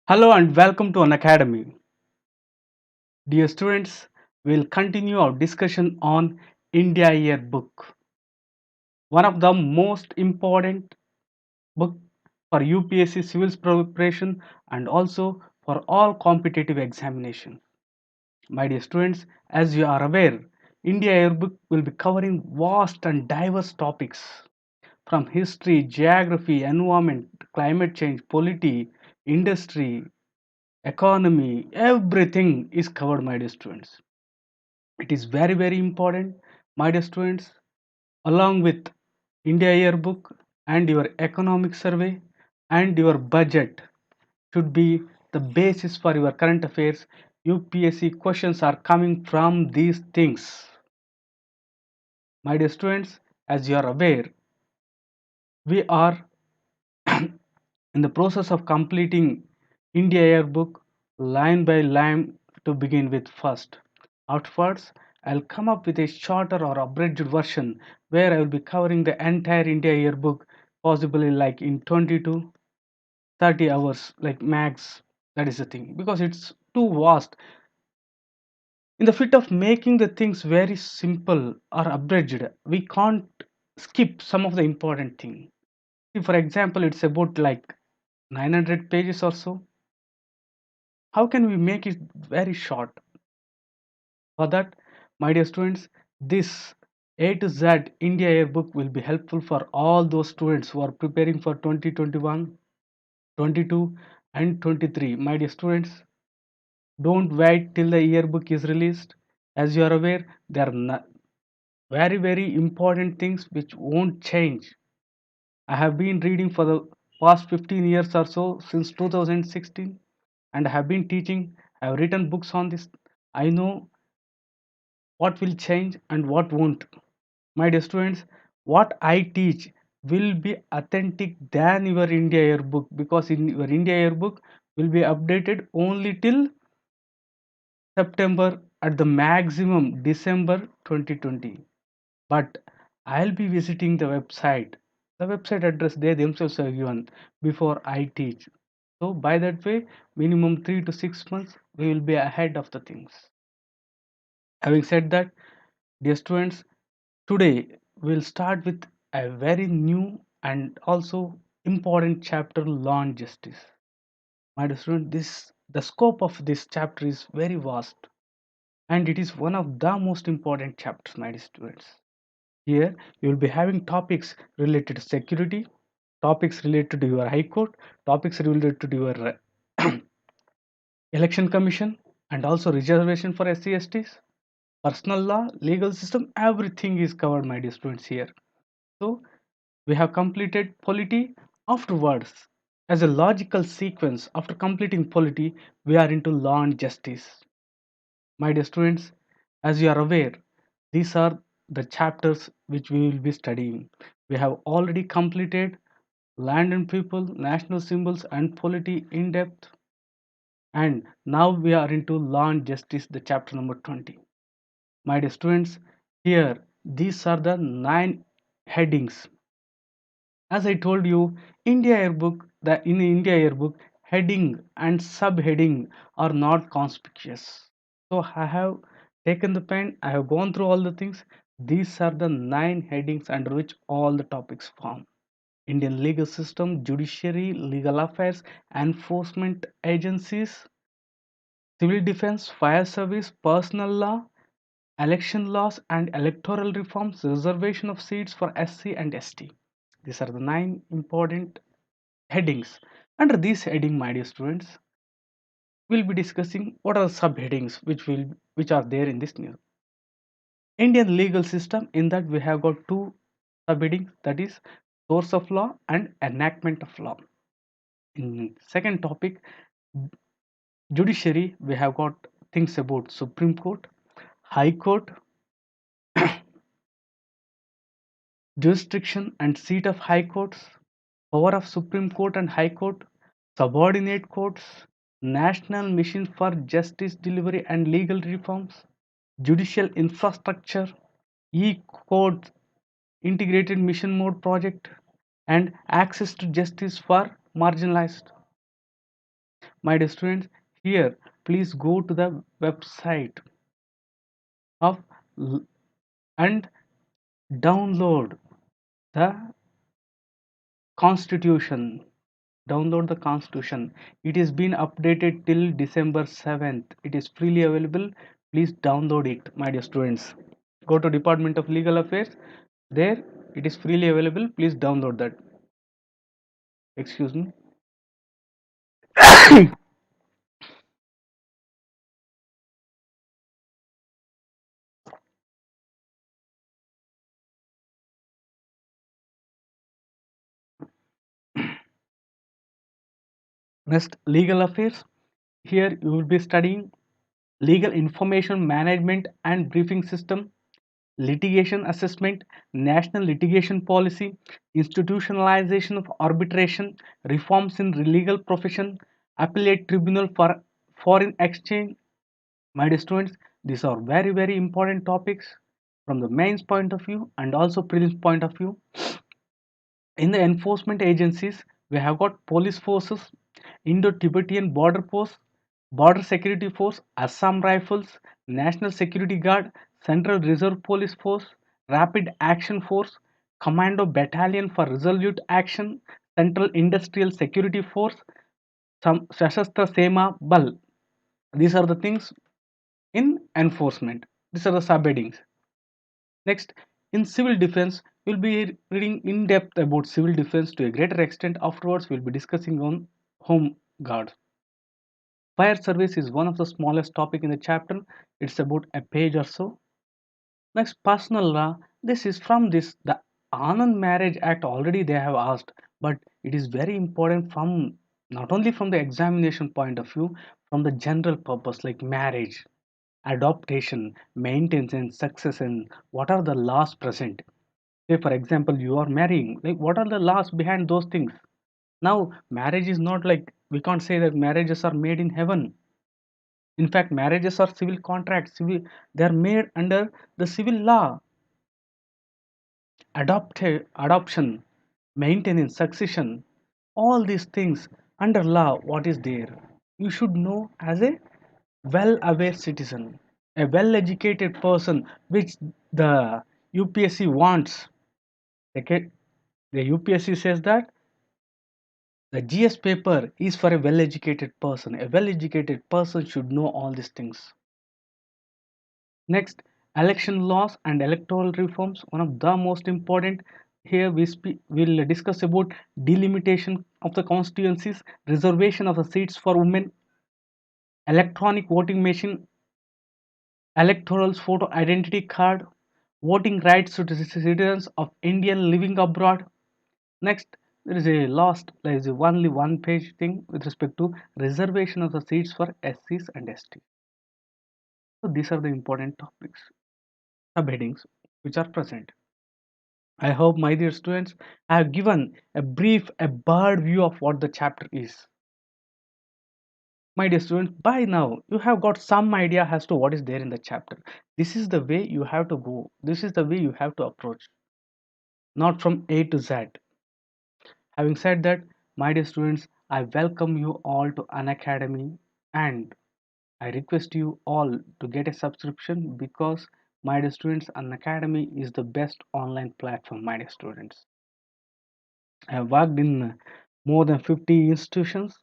Hello and welcome to Unacademy. Dear students, we'll continue our discussion on India Yearbook, one of the most important book for UPSC civils preparation and also for all competitive examination. My dear students, as you are aware, India Yearbook will be covering vast and diverse topics from history, geography, environment, climate change, polity, industry, economy, everything is covered, my dear students. It is very important, my dear students, along with India Yearbook and your economic survey and your budget should be the basis for your current affairs. UPSC questions are coming from these things. My dear students, as you are aware, we are in the process of completing India Yearbook line by line to begin with first. Afterwards, I'll come up with a shorter or abridged version where I will be covering the entire India Yearbook, possibly like in 20 to 30 hours, like max. That is the thing, because it's too vast. In the fit of making the things very simple or abridged, we can't skip some of the important thing. See, for example, it's about like 900 pages or so. How can we make it very short? For that, my dear students, this A to Z India Yearbook will be helpful for all those students who are preparing for 2021, 22, and 23. My dear students, don't wait till the yearbook is released. As you are aware, there are very important things which won't change. I have been reading for the past 15 years or so, since 2016, and I have been teaching. I have written books on this. I know what will change and what won't. My dear students, what I teach will be authentic than your India Yearbook, because in your India Yearbook will be updated only till September, at the maximum December 2020. But I'll be visiting the website. The website address they themselves are given before I teach. So by that way, minimum 3 to 6 months we will be ahead of the things. Having said that, dear students, today we'll start with a very new and also important chapter, law and justice. My dear student, this the scope of this chapter is very vast and it is one of the most important chapters, my dear students. Here you will be having topics related to security, topics related to your high court, topics related to your election commission, and also reservation for SC STs, personal law, legal system, everything is covered, my dear students, here. So we have completed polity. Afterwards, as a logical sequence, after completing polity, we are into law and justice. My dear students, as you are aware, these are the chapters which we will be studying. We have already completed land and people, national symbols, and polity in depth. And now we are into law and justice, the chapter number 20. My dear students, here these are the 9 headings. As I told you, India Yearbook, in the India Yearbook, heading and subheading are not conspicuous. So I have taken the pen, I have gone through all the things. These are the 9 headings under which all the topics form. Indian legal system, judiciary, legal affairs, enforcement agencies, civil defense, fire service, personal law, election laws and electoral reforms, reservation of seats for SC and ST. These are the 9 important headings. Under this heading, my dear students, we'll be discussing what are the subheadings which are there in this new Indian legal system. In that we have got 2 subheadings, that is source of law and enactment of law. In second topic, judiciary, we have got things about Supreme Court, High Court, jurisdiction and seat of High Courts, power of Supreme Court and High Court, subordinate courts, national mission for justice delivery and legal reforms, judicial infrastructure, e-court integrated mission mode project, and access to justice for marginalized. My dear students, here please go to the website of and download the constitution. Download the constitution. It is been updated till December 7th. It is freely available. Please download it, my dear students. Go to Department of Legal Affairs. There it is freely available. Please download that. Excuse me. Next, legal affairs. Here you will be studying legal information management and briefing system, litigation assessment, national litigation policy, institutionalization of arbitration, reforms in legal profession, appellate tribunal for foreign exchange. My dear students, these are very, very important topics from the mains point of view and also prelims point of view. In the enforcement agencies, we have got police forces, Indo-Tibetan border force, border security force, Assam Rifles, National Security Guard, Central Reserve Police Force, Rapid Action Force, Commando Battalion for Resolute Action, Central Industrial Security Force, some Sashastra Seema Bal. These are the things in enforcement. These are the subheadings. Next, in civil defense, we'll be reading in depth about civil defense to a greater extent. Afterwards, we'll be discussing on home guard. Fire service is one of the smallest topic in the chapter. It's about a page or so. Next, personal law. This is from this the Anand Marriage Act already they have asked, but it is very important from not only from the examination point of view, from the general purpose like marriage, adoption, maintenance, and succession. What are the laws present? Say, for example, you are marrying. Like, what are the laws behind those things? Now, marriage is not like we can't say that marriages are made in heaven. In fact, marriages are civil contracts. Civil, they are made under the civil law. Adoption, maintenance, succession, all these things under law. What is there? You should know as a well-aware citizen, a well-educated person, which the UPSC wants. Okay, the UPSC says that the GS paper is for a well-educated person. A well-educated person should know all these things. Next, election laws and electoral reforms. One of the most important. Here we'll discuss about delimitation of the constituencies, reservation of the seats for women, electronic voting machine, electoral photo identity card, voting rights to citizens of Indian living abroad. Next, there is a only one page thing with respect to reservation of the seats for SCs and ST. So these are the important topics, subheadings which are present. I hope, my dear students, I have given a bird view of what the chapter is. My dear students, by now you have got some idea as to what is there in the chapter. This is the way you have to go. This is the way you have to approach, not from A to Z. Having said that, my dear students, I welcome you all to Unacademy and I request you all to get a subscription because, my dear students, Unacademy is the best online platform, my dear students. I have worked in more than 50 institutions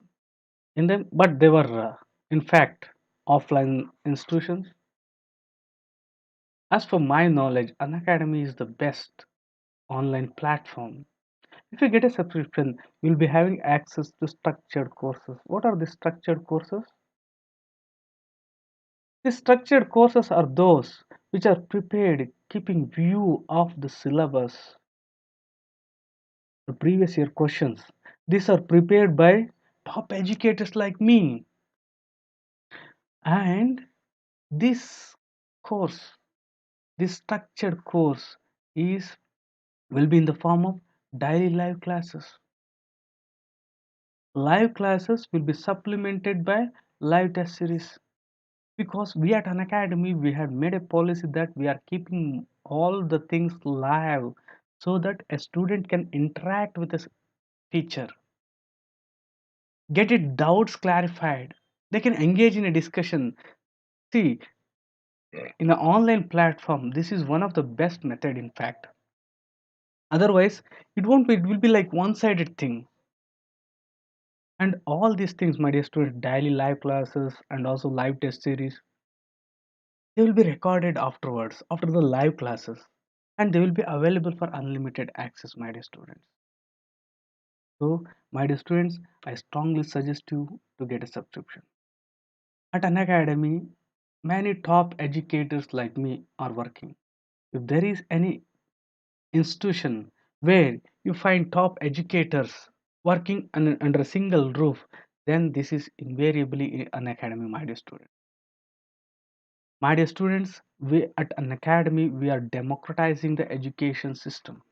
in them, but they were, in fact, offline institutions. As for my knowledge, Unacademy is the best online platform. If you get a subscription, you'll be having access to structured courses. What are the structured courses? The structured courses are those which are prepared keeping view of the syllabus, the previous year questions. These are prepared by top educators like me. And this course, this structured course is will be in the form of daily live classes. Live classes will be supplemented by live test series because we at an academy we have made a policy that we are keeping all the things live so that a student can interact with a teacher. get it doubts clarified. They can engage in a discussion. See, in an online platform, this is one of the best method in fact. Otherwise, it won't be, it will be like one-sided thing. And all these things, my dear students, daily live classes and also live test series, they will be recorded afterwards, after the live classes. And they will be available for unlimited access, my dear students. So, my dear students, I strongly suggest you to get a subscription. At Unacademy, many top educators like me are working. If there is any institution where you find top educators working under a single roof, then this is invariably an academy, my dear students. My dear students, we at an academy we are democratizing the education system.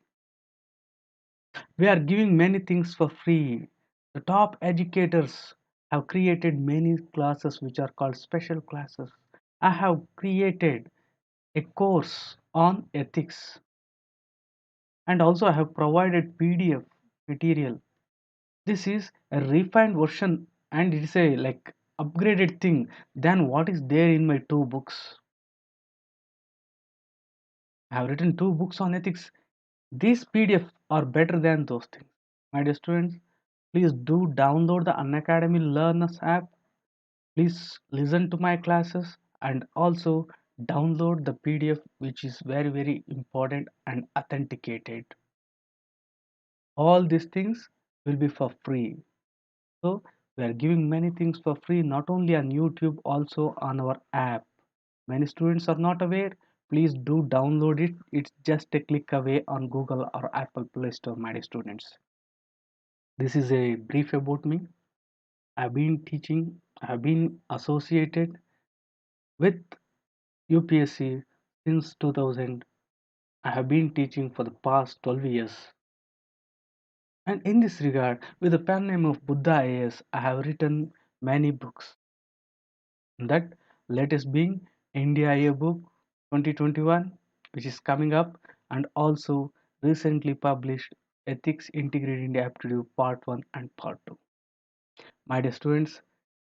We are giving many things for free. The top educators have created many classes which are called special classes. I have created a course on ethics, and also I have provided PDF material. This is a refined version and it is a like upgraded thing than what is there in my two books. I have written two books on ethics. These PDF are better than those things. My dear students, please do download the Unacademy Learners app. Please listen to my classes and also download the PDF which is very important and authenticated. All these things will be for free. So we are giving many things for free, not only on YouTube, also on our app. Many students are not aware. Please do download it. It's just a click away on Google or Apple Play Store, my dear students. This is a brief about me. I've been teaching, I've been associated with UPSC since 2000. I have been teaching for the past 12 years. And in this regard, with the pen name of Buddha IAS, I have written many books. That latest being India Yearbook 2021, which is coming up, and also recently published Ethics Integrated India Aptitude Part 1 and Part 2. My dear students,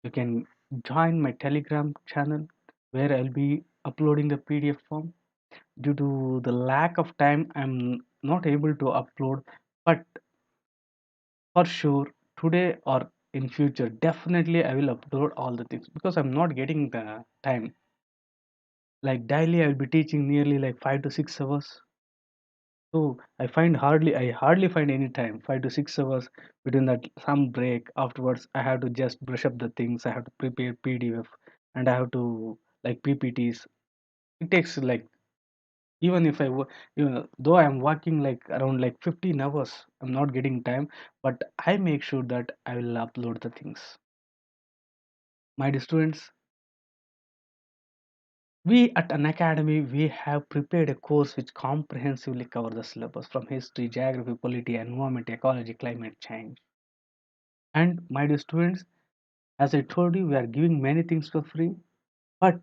you can join my Telegram channel where I'll be uploading the PDF form. Due to the lack of time, I'm not able to upload, but for sure today or in future definitely I will upload all the things because I'm not getting the time. Like daily I'll be teaching nearly like 5 to 6 hours. So I hardly find any time 5 to 6 hours between that some break. Afterwards, I have to just brush up the things. I have to prepare PDF and I have to like PPTs. It takes like even if though I'm working like around like 15 hours, I'm not getting time, but I make sure that I will upload the things. My dear students, we at an academy we have prepared a course which comprehensively covers the syllabus from history, geography, polity, environment, ecology, climate change. And my dear students, as I told you, we are giving many things for free, but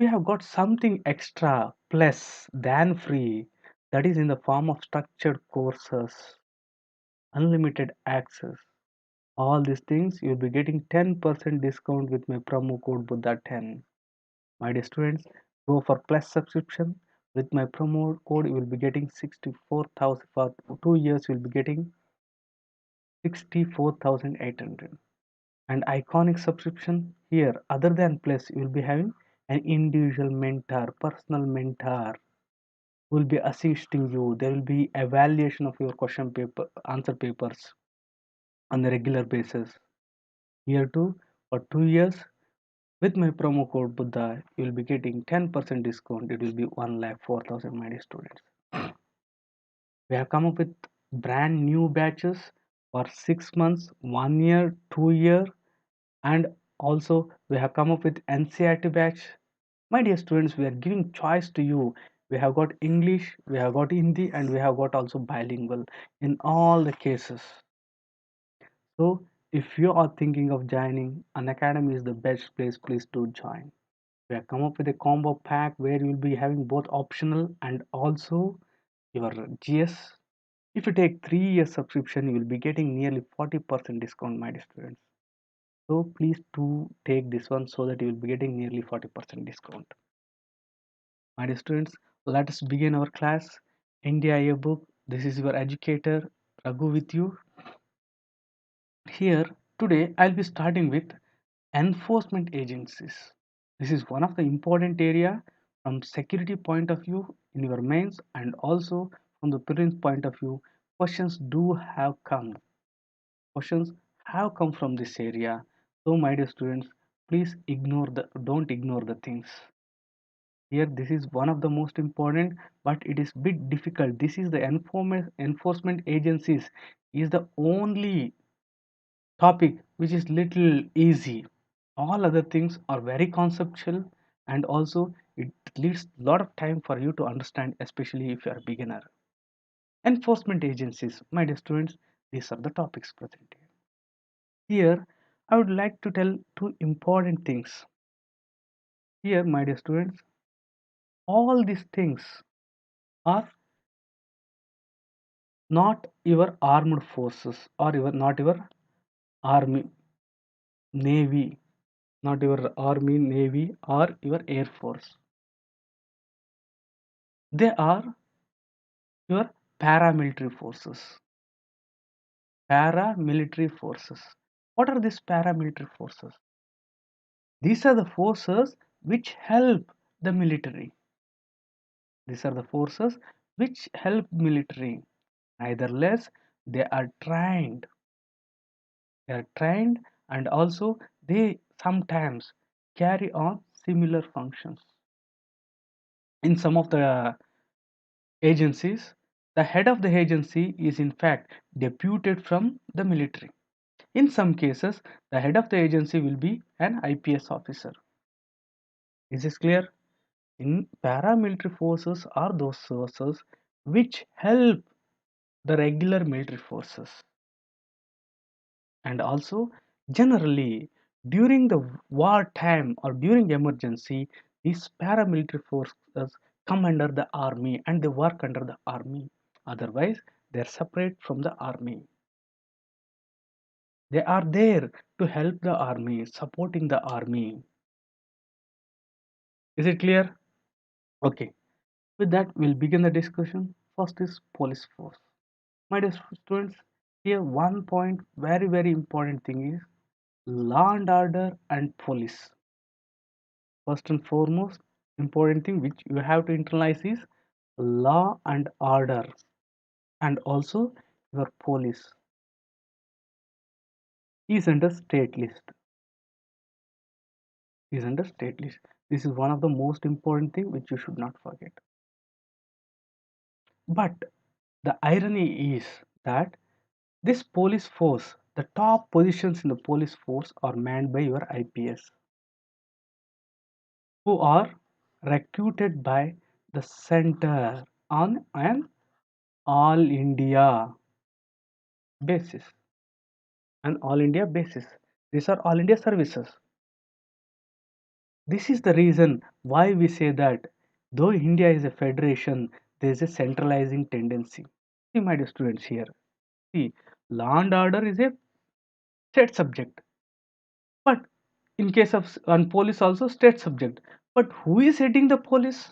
we have got something extra plus than free, that is in the form of structured courses, unlimited access. All these things you'll be getting 10% discount with my promo code Buddha10. My dear students, go for plus subscription. With my promo code, you will be getting 64,000 for 2 years. You will be getting 64,800. And iconic subscription here, other than plus, you will be having an individual mentor, personal mentor who will be assisting you. There will be evaluation of your question paper, answer papers on a regular basis. Here too, for 2 years, with my promo code Buddha, you will be getting 10% discount. It will be 1,04,000, my dear students. We have come up with brand new batches for 6 months, 1 year, 2 year, and also we have come up with NCRT batch. My dear students, we are giving choice to you. We have got English, we have got Hindi, and we have got also bilingual in all the cases. So if you are thinking of joining, an academy is the best place. Please do join. We have come up with a combo pack where you will be having both optional and also your GS. If you take 3 years subscription, you will be getting nearly 40% discount, my dear students. So please do take this one so that you will be getting nearly 40% discount. My dear students, let us begin our class. India Yearbook. This is your educator Raghu with you. Here today I'll be starting with enforcement agencies. This is one of the important area from security point of view in your mains, and also from the prelims point of view. Questions do have come. Questions have come from this area. So my dear students, please don't ignore the things. Here this is one of the most important, but it is bit difficult. This is the enforcement agencies is the only topic which is little easy. All other things are very conceptual, and also it needs a lot of time for you to understand, especially if you are a beginner. Enforcement agencies, my dear students, these are the topics presented. Here, I would like to tell two important things. Here, my dear students, all these things are not your armed forces or not your army, navy, not your army, navy, or your air force. They are your paramilitary forces. Paramilitary forces. What are these paramilitary forces? These are the forces which help the military. These are the forces which help military. Neither less, they are trained. They are trained, and also they sometimes carry on similar functions. In some of the agencies, the head of the agency is in fact deputed from the military. In some cases, the head of the agency will be an IPS officer. Is this clear? In paramilitary forces are those forces which help the regular military forces. And also, generally, during the war time or during emergency, these paramilitary forces come under the army and they work under the army. Otherwise, they are separate from the army. They are there to help the army, supporting the army. Is it clear? Okay. With that, we'll begin the discussion. First is police force. My dear students, here one point very important thing is law and order and police. First and foremost, important thing which you have to internalize is law and order, and also your police is under state list. Is under state list. This is one of the most important thing which you should not forget. But the irony is that this police force, the top positions in the police force are manned by your IPS, who are recruited by the center on an all India basis. An all India basis. These are all India services. This is the reason why we say that though India is a federation, there is a centralizing tendency. See, my dear students here. See, law and order is a state subject. But in case of and police also state subject. But who is heading the police?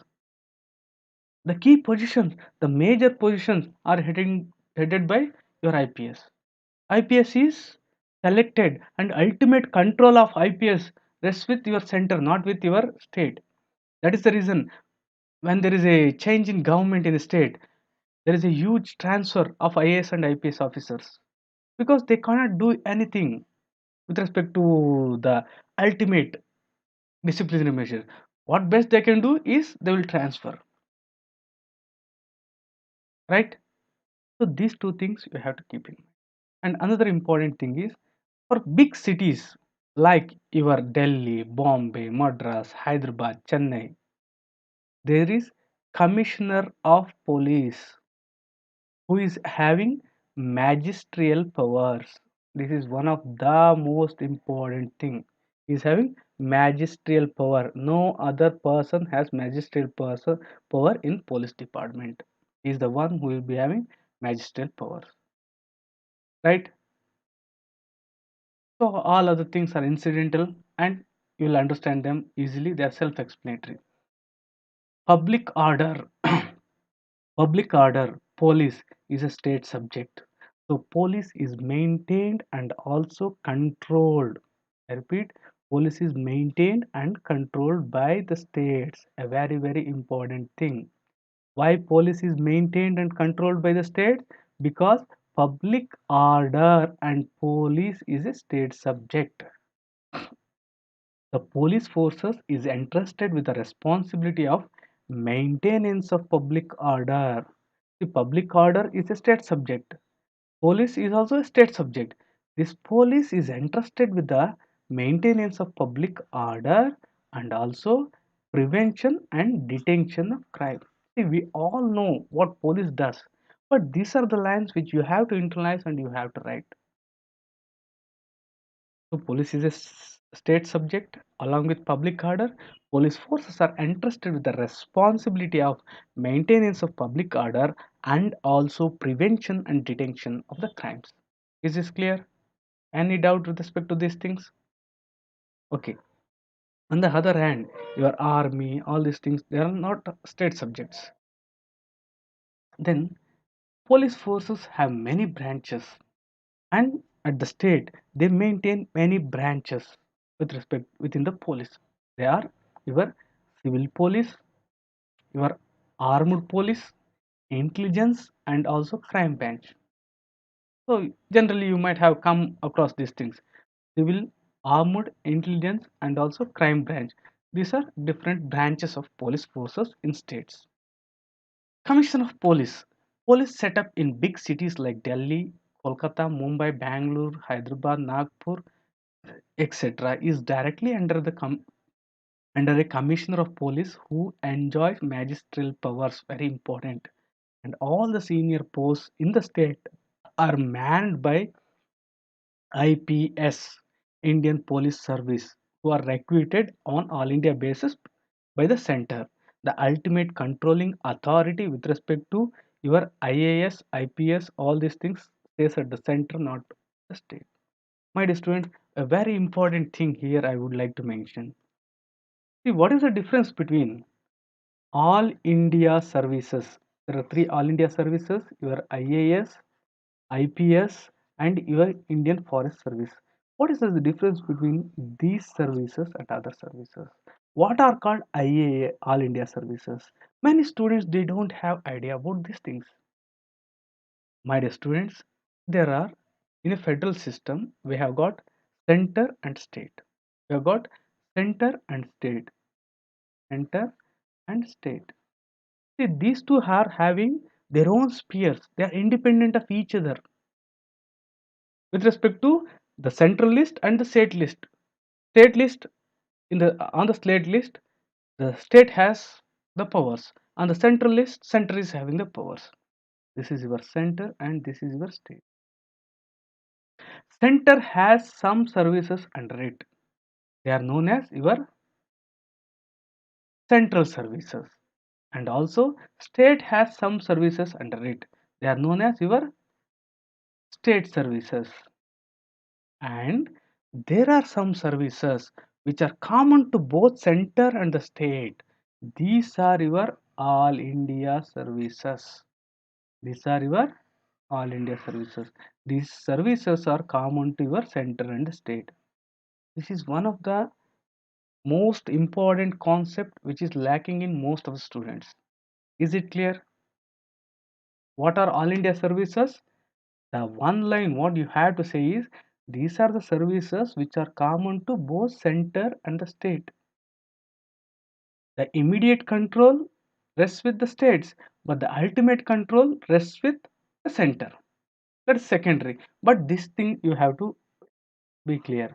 The key positions, the major positions are headed by your IPS. IPS is selected, and ultimate control of IPS rests with your center, not with your state. That is the reason when there is a change in government in a state, there is a huge transfer of IAS and IPS officers because they cannot do anything with respect to the ultimate disciplinary measure. What best they can do is they will transfer, right? So these two things you have to keep in mind. And another important thing is for big cities like your Delhi, Bombay, Madras, Hyderabad, Chennai, there is commissioner of police who is having magisterial powers. This is one of the most important thing. He is having magisterial power. No other person has power in police department. He is the one who will be having magisterial powers. Right? So all other things are incidental and you will understand them easily. They are self-explanatory. Public order. Public order, police is a state subject. So police is maintained and also controlled. I repeat, police is maintained and controlled by the states. A very, very important thing. Why police is maintained and controlled by the state? Because public order and police is a state subject. The police forces is entrusted with the responsibility of maintenance of public order. The public order is a state subject. Police is also a state subject. This police is entrusted with the maintenance of public order and also prevention and detention of crime. See, we all know what police does, but these are the lines which you have to internalize and you have to write. So police is a state subject along with public order. Police forces are entrusted with the responsibility of maintenance of public order and also prevention and detection of the crimes. Is this clear? Any doubt with respect to these things? Okay. On the other hand, your army, all these things, they are not state subjects. Then police forces have many branches, and at the state they maintain many branches with respect within the police. They are your civil police, your armed police, intelligence, and also crime branch. So generally you might have come across these things: civil, armed, intelligence, and also crime branch. These are different branches of police forces in states. Commission of Police. Police set up in big cities like Delhi, Kolkata, Mumbai, Bangalore, Hyderabad, Nagpur, etc. is directly under under a commissioner of police who enjoys magisterial powers. Very important. And all the senior posts in the state are manned by IPS, Indian Police Service, who are recruited on all India basis by the center. The ultimate controlling authority with respect to your IAS, IPS, all these things stays at the center, not the state. My dear students, a very important thing here I would like to mention. See, what is the difference between all India services? There are three all India services: your IAS, IPS, and your Indian Forest Service. What is the difference between these services and other services? What are called IAA, All India Services? Many students they don't have idea about these things. My dear students, there are in a federal system we have got center and state. We have got center and state, center and state. See, these two are having their own spheres. They are independent of each other with respect to the central list and the state list. State list in the on the state list, the state has the powers. On the central list, center is having the powers. This is your center and this is your state. Center has some services under it. They are known as your central services. And also state has some services under it. They are known as your state services. And there are some services which are common to both center and the state. These are your all India services. These are your all India services. These services are common to your center and state. This is one of the most important concept which is lacking in most of the students. Is it clear? What are all India services? The one line what you have to say is these are the services which are common to both center and the state. The immediate control rests with the states, but the ultimate control rests with the center. That's secondary. But this thing you have to be clear.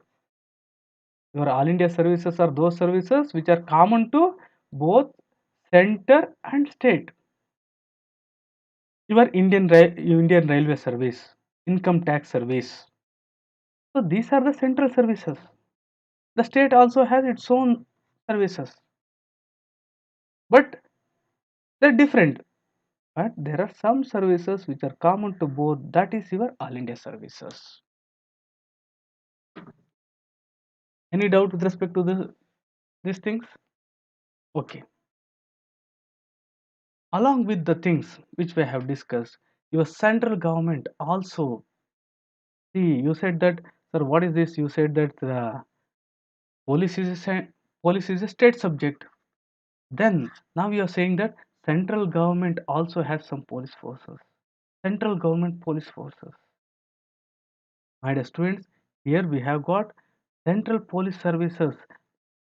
Your all India services are those services which are common to both center and state. Your Indian Railway Service, Income Tax Service. So these are the central services. The state also has its own services, but they're different. But there are some services which are common to both. That is your all India services. Any doubt with respect to these things? Okay. Along with the things which we have discussed, your central government also, see, you said that, sir, what is this? You said that police is police is a state subject. Then now you are saying that central government also has some police forces. Central government police forces. My dear students, here we have got central police services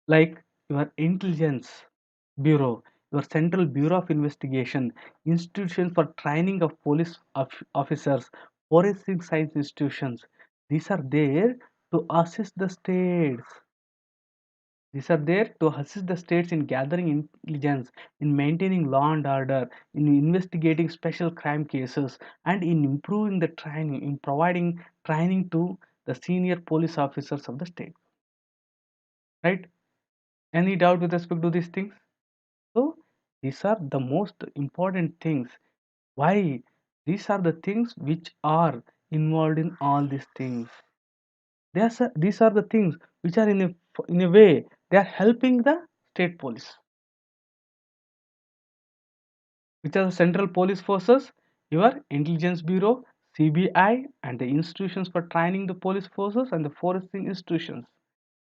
like your intelligence bureau, your central bureau of investigation, institution for training of police officers, forensic science institutions. These are there to assist the states. These are there to assist the states in gathering intelligence, in maintaining law and order, in investigating special crime cases, and in improving the training, in providing training to the senior police officers of the state. Right? Any doubt with respect to these things? So, these are the most important things. Why? These are the things which are involved in all these things. These are the things which are in a way they are helping the state police, which are the central police forces, your intelligence bureau, CBI, and the institutions for training the police forces and the forensic institutions.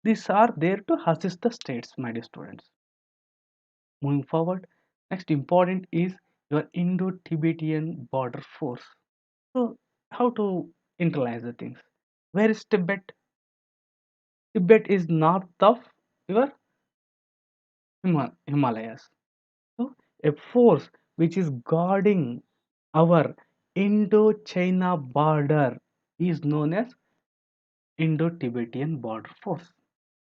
These are there to assist the states, my dear students. Moving forward, next important is your Indo-Tibetan border force. So, how to internalize the things? Where is Tibet? Tibet is north of your Himalayas. So, a force which is guarding our Indo-China border is known as Indo-Tibetan border force.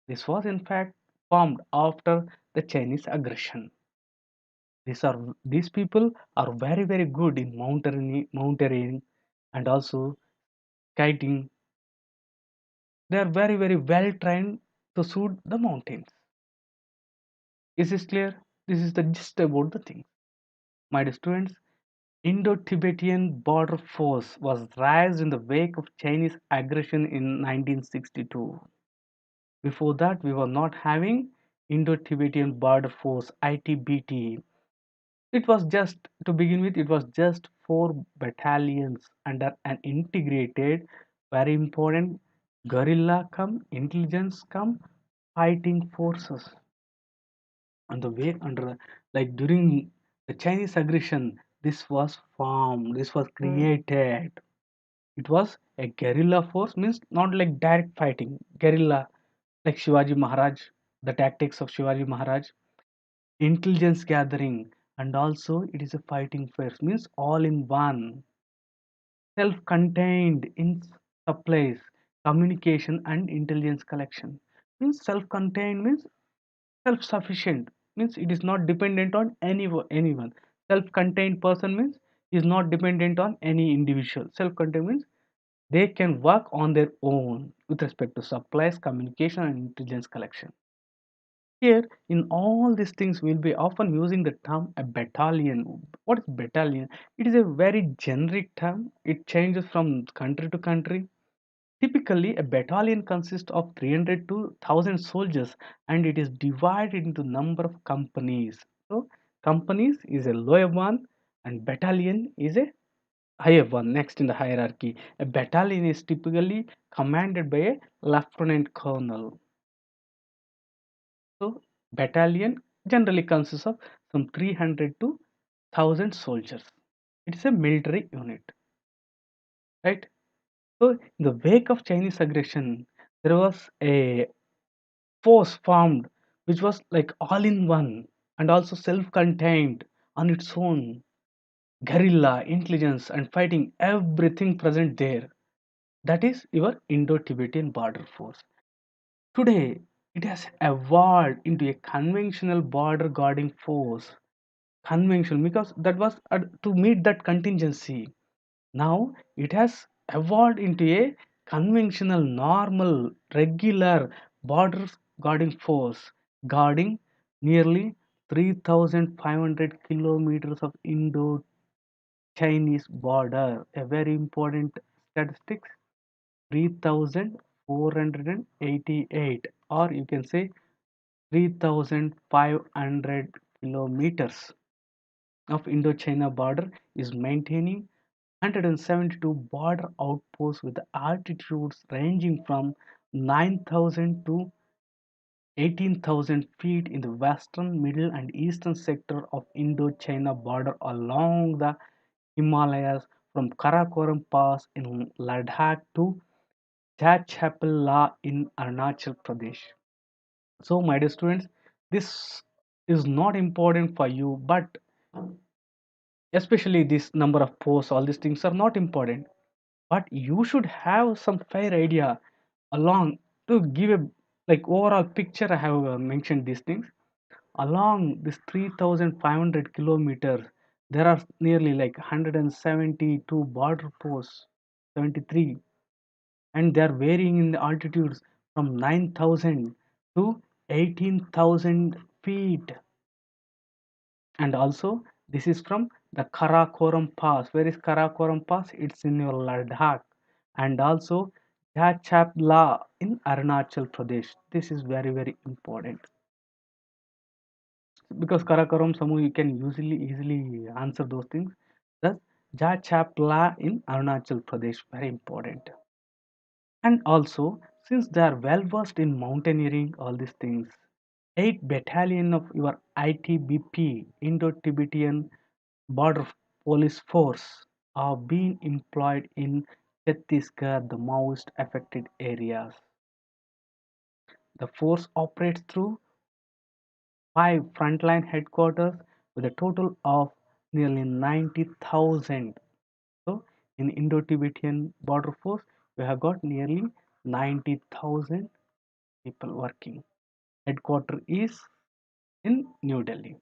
This was in fact formed after the Chinese aggression. These people are very good in mountaineering and also kiting. They are very well trained to shoot the mountains. Is this clear? This is the gist about the thing. My dear students, Indo-Tibetan border force was raised in the wake of Chinese aggression in 1962. Before that, we were not having Indo-Tibetan border force (ITBT). It was just, to begin with, it was just 4 battalions under an integrated, very important guerrilla come intelligence come fighting forces. On the way under, like during the Chinese aggression, this was formed, this was created. It was a guerrilla force, means not like direct fighting, guerrilla, like Shivaji Maharaj, the tactics of Shivaji Maharaj, intelligence gathering, and also it is a fighting force, means all in one, self-contained in supplies, communication, and intelligence collection. Means self-contained means self-sufficient, means it is not dependent on anyone. Self-contained person means is not dependent on any individual. Self-contained means they can work on their own with respect to supplies, communication, and intelligence collection. Here, in all these things, we'll be often using the term a battalion. What is battalion? It is a very generic term. It changes from country to country. Typically, a battalion consists of 300 to 1,000 soldiers, and it is divided into number of companies. So, companies is a lower one, and battalion is a higher one next in the hierarchy. A battalion is typically commanded by a lieutenant colonel. So, battalion generally consists of some 300 to 1,000 soldiers. It is a military unit, right? So, in the wake of Chinese aggression, there was a force formed which was like all in one and also self contained on its own, guerrilla, intelligence, and fighting, everything present there. That is your Indo Tibetan border force. Today, it has evolved into a conventional border guarding force. Conventional, because that was to meet that contingency. Now it has evolved into a conventional, normal, regular border guarding force, guarding nearly 3,500 kilometers of Indo-Chinese border. A very important statistics: 3,500 488, or you can say 3,500 kilometers of Indo-China border, is maintaining 172 border outposts with altitudes ranging from 9,000 to 18,000 feet in the western, middle, and eastern sector of Indo-China border along the Himalayas from Karakoram Pass in Ladakh to Chapala in Arunachal Pradesh. So, my dear students, this is not important for you, but especially this number of posts, all these things are not important. But you should have some fair idea along to give a like overall picture. I have mentioned these things along this 3,500 kilometers. There are nearly like 172 border posts, 73, and they are varying in the altitudes from 9,000 to 18,000 feet. And also this is from the Karakoram Pass. Where is Karakoram Pass? It's in your Ladakh. And also Chapla in Arunachal Pradesh. This is very very important because Karakoram Samu you can easily answer those things. Thus Chapla in Arunachal Pradesh, very important. And also since they are well versed in mountaineering, all these things, 8 battalion of your ITBP Indo-Tibetan Border Police Force are being employed in Chhattisgarh, the most affected areas. The force operates through 5 frontline headquarters with a total of nearly 90,000. So, in Indo-Tibetan Border Force, we have got nearly 90,000 people working. Headquarter is in New Delhi.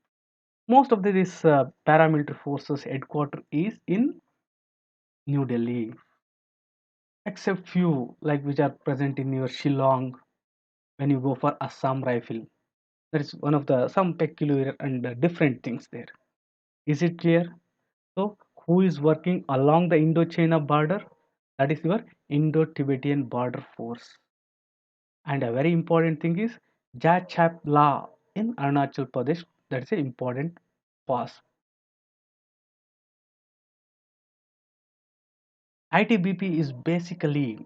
Most of this paramilitary forces headquarter is in New Delhi, except few like which are present in your Shillong when you go for Assam Rifle. That is one of the some peculiar and different things there. Is it clear? So, who is working along the Indo-China border? That is your Indo-Tibetan Border Force. And a very important thing is Jachapla in Arunachal Pradesh. That is an important pass. ITBP is basically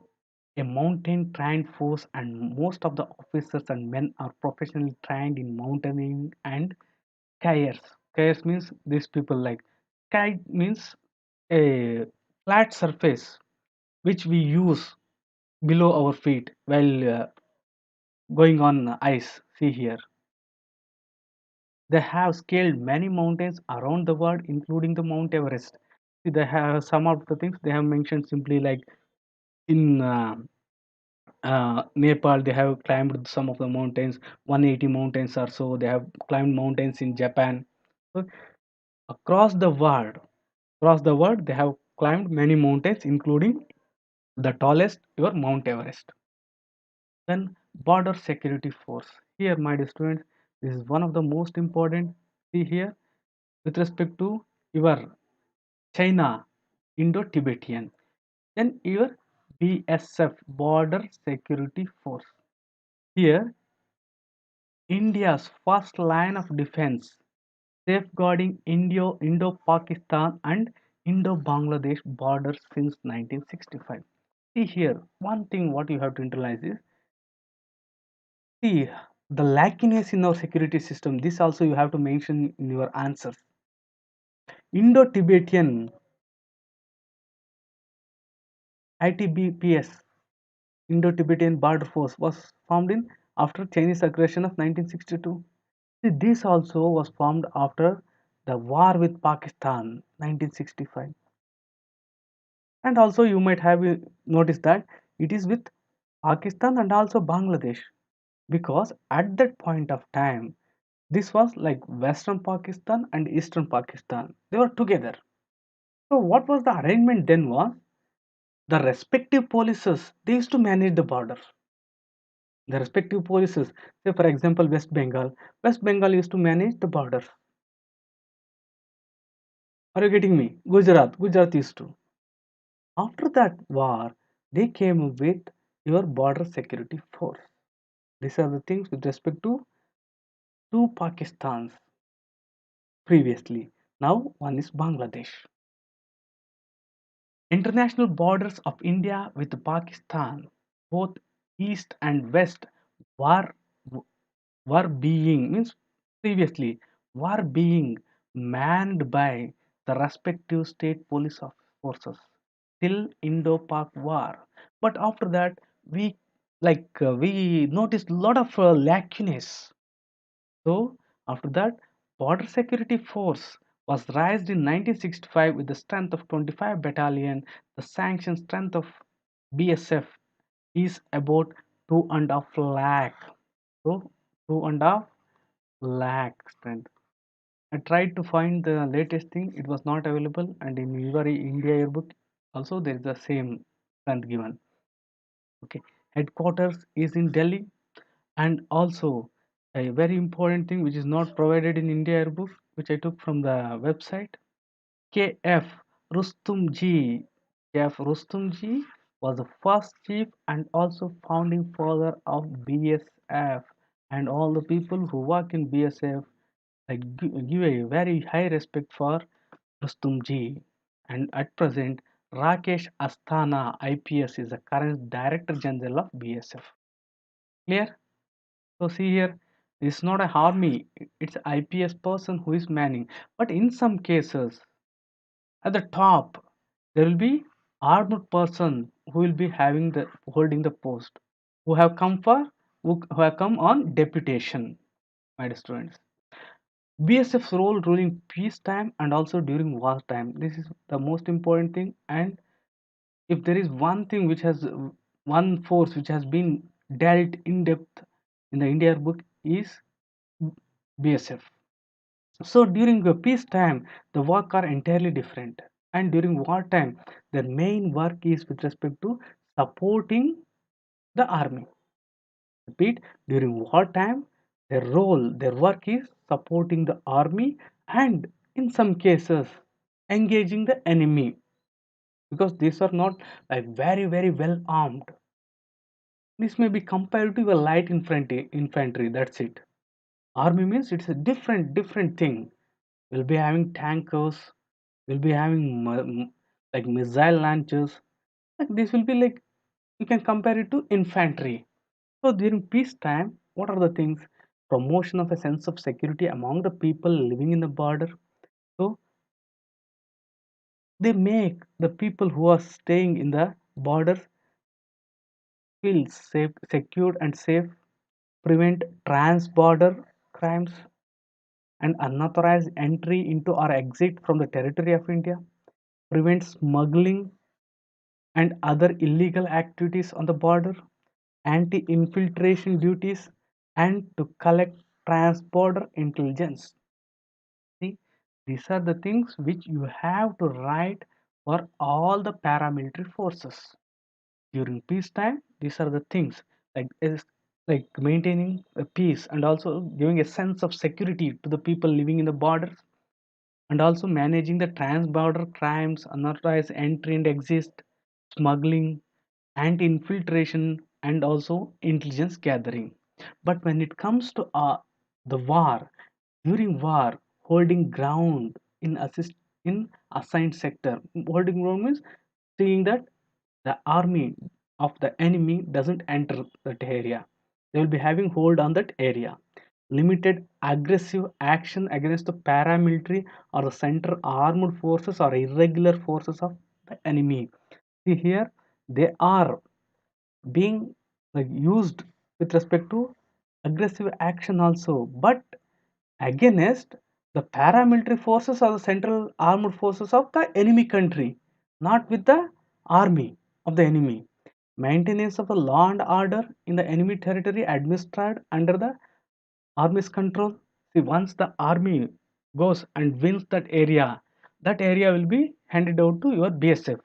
a mountain trained force, and most of the officers and men are professionally trained in mountaineering and skiers. Skiers means these people like sky means a flat surface which we use below our feet while going on ice. See here, they have scaled many mountains around the world, including the Mount Everest. See, they have some of the things they have mentioned simply like in Nepal, they have climbed some of the mountains, 180 mountains or so. They have climbed mountains in Japan. So across the world, they have climbed many mountains, including the tallest, your Mount Everest. Then border security force. Here, my dear students, this is one of the most important. See here, with respect to your China, Indo-Tibetan, then your BSF, Border Security Force. Here, India's first line of defense, safeguarding Indo-Pakistan and Indo-Bangladesh borders since 1965. See here, one thing what you have to internalize is, see the lackiness in our security system. This also you have to mention in your answers. Indo-Tibetan ITBPS, Indo-Tibetan Border Force, was formed in after Chinese aggression of 1962. See, this also was formed after the war with Pakistan 1965. And also you might have noticed that it is with Pakistan and also Bangladesh, because at that point of time this was like Western Pakistan and Eastern Pakistan. They were together. So what was the arrangement then was the respective polices they used to manage the border. The respective polices, say for example West Bengal used to manage the border. Are you getting me? Gujarat used to. After that war, they came with your border security force. These are the things with respect to two Pakistans previously. Now one is Bangladesh. International borders of India with Pakistan, both east and west, were were being means previously were being manned by the respective state police forces till Indo-Pak war. But after that, we we noticed a lot of lacunae. So after that, Border Security Force was raised in 1965 with the strength of 25 battalion. The sanction strength of BSF is about 2.5 lakh. So 2.5 lakh strength. I tried to find the latest thing. It was not available, and in your India Yearbook also there is the same strength given. Okay, headquarters is in Delhi, and also a very important thing which is not provided in India Yearbook, which I took from the website. KF Rustumji. KF Rustumji was the first chief and also founding father of BSF, and all the people who work in BSF give a very high respect for Rustumji. And at present, Rakesh Asthana IPS is the current Director General of BSF. Clear? So see here, it's not a army, it's IPS person who is manning. But in some cases, at the top, there will be armed person who will be having the holding the post, who have come for who have come on deputation, my dear students. BSF's role during peacetime and also during wartime. This is the most important thing. And if there is one thing which has one force which has been dealt in depth in the India book is BSF. So during the peacetime, the work are entirely different, and during wartime, their main work is with respect to supporting the army. Repeat, during wartime, their work is supporting the army, and in some cases, engaging the enemy because these are not like very well armed. This may be compared to a light infantry. That's it. Army means it's a different thing. We'll be having tankers, we'll be having like missile launchers. Like this will be like you can compare it to infantry. So during peacetime, what are the things? Promotion of a sense of security among the people living in the border. So they make the people who are staying in the borders feel safe, secured and safe, prevent trans-border crimes and unauthorized entry into or exit from the territory of India, prevent smuggling and other illegal activities on the border, anti-infiltration duties, and to collect trans-border intelligence. See, these are the things which you have to write for all the paramilitary forces. During peacetime, these are the things like like maintaining a peace and also giving a sense of security to the people living in the borders and also managing the trans-border crimes, unauthorized entry and exit, smuggling, anti-infiltration, and also intelligence gathering. But when it comes to the war, during war, holding ground in assigned sector, holding ground means seeing that the army of the enemy doesn't enter that area. They will be having hold on that area. Limited aggressive action against the paramilitary or the central armed forces or irregular forces of the enemy. See here, they are being like used with respect to aggressive action also, but against the paramilitary forces or the central armed forces of the enemy country, not with the army of the enemy. Maintenance of the law and order in the enemy territory administered under the army's control. See, once the army goes and wins that area will be handed out to your BSF,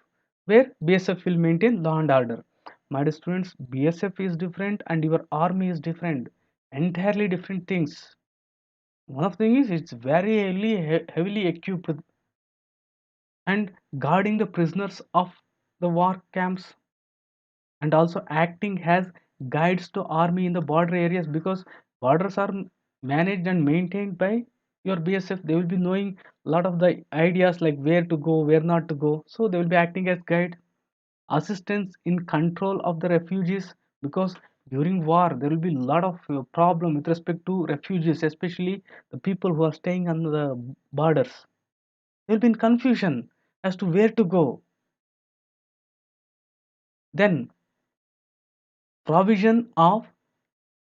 where BSF will maintain law and order. My dear students, BSF is different and your army is different, entirely different things. One of the things is it's very heavily equipped and guarding the prisoners of the war camps and also acting as guides to army in the border areas, because borders are managed and maintained by your BSF. They will be knowing a lot of the ideas like where to go, where not to go. So they will be acting as guide. Assistance in control of the refugees, because during war there will be a lot of problem with respect to refugees, especially the people who are staying on the borders. They will be in confusion as to where to go. Then provision of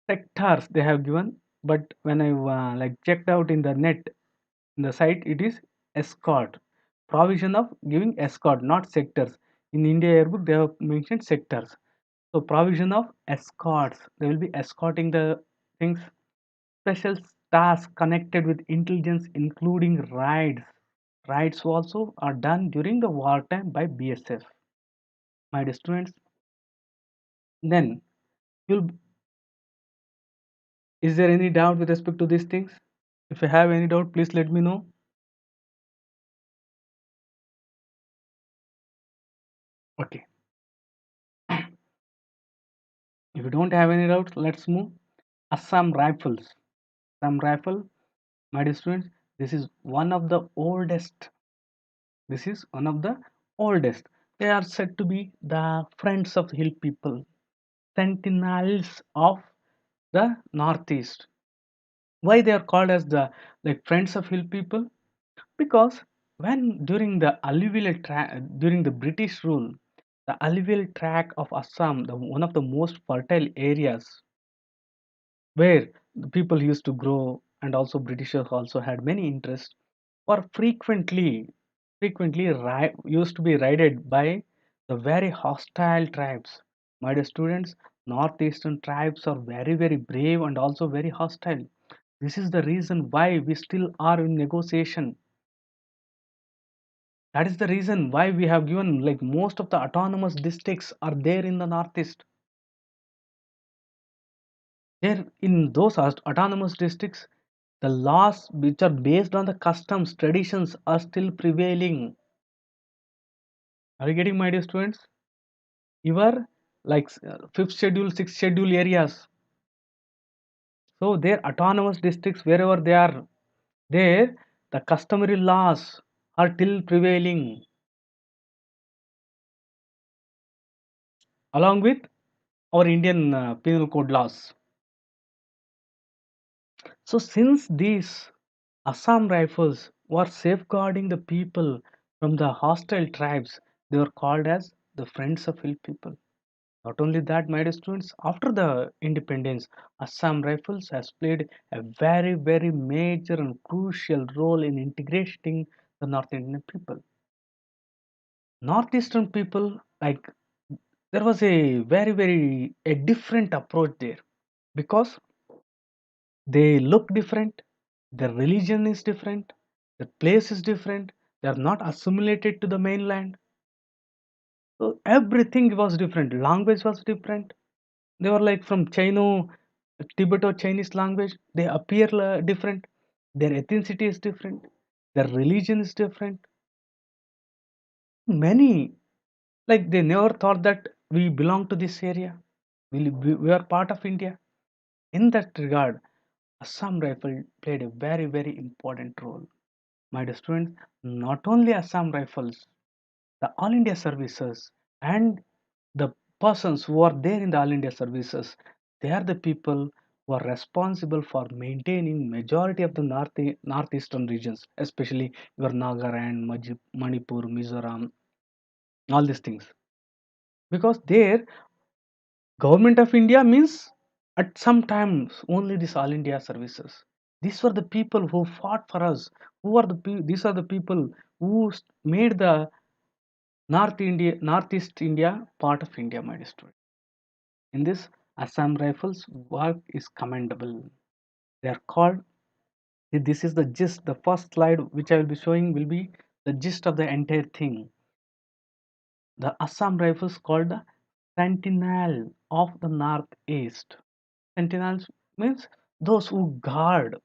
sectors they have given, but when I like checked out in the net, in the site, it is escort. Provision of giving escort, not sectors. In India Yearbook they have mentioned sectors. So provision of escorts, they will be escorting the things. Special tasks connected with intelligence, including raids. Raids also are done during the wartime by BSF. My dear students, then you'll, is there any doubt with respect to these things? If you have any doubt, please let me know. Okay. If you don't have any doubts, let's move. Assam Rifles. Assam Rifle, my dear students, this is one of the oldest. This is one of the oldest. They are said to be the friends of hill people, sentinels of the northeast. Why they are called as the like friends of hill people? Because when during the British rule, the alluvial tract of Assam, one of the most fertile areas where the people used to grow, and also Britishers also had many interests, were frequently used to be raided by the very hostile tribes. My dear students, northeastern tribes are very brave and also very hostile. This is the reason why we still are in negotiation. That is the reason why we have given like most of the autonomous districts are there in the northeast. There in those autonomous districts, the laws which are based on the customs, traditions are still prevailing. Are you getting, my dear students? Your like fifth schedule, sixth schedule areas. So their autonomous districts, wherever they are there, the customary laws are still prevailing, along with our Indian penal code laws. So since these Assam Rifles were safeguarding the people from the hostile tribes, they were called as the Friends of Hill People. Not only that, my dear students, after the independence, Assam Rifles has played a very major and crucial role in integrating the North Indian people. Northeastern people, like there was a very a different approach there, because they look different, their religion is different, the place is different, they are not assimilated to the mainland. So everything was different, language was different. They were like from Chino, Tibeto Chinese language. They appear different. Their ethnicity is different. Their religion is different. Many, like they never thought that we belong to this area. We are part of India. In that regard, Assam Rifle played a very important role. My dear students, not only Assam Rifles, the All India services and the persons who are there in the All India services, they are the people who are responsible for maintaining majority of the northeastern regions, especially your Nagaland, Manipur, Mizoram, all these things. Because there, government of India means at some times only this All India services. These were the people who fought for us. These are the people who made the Northeast India part of India, my dear student. In this, Assam Rifles work is commendable. They are called, this is the gist, the first slide which I will be showing will be the gist of the entire thing. The Assam Rifles called the Sentinel of the Northeast. Sentinels means those who guard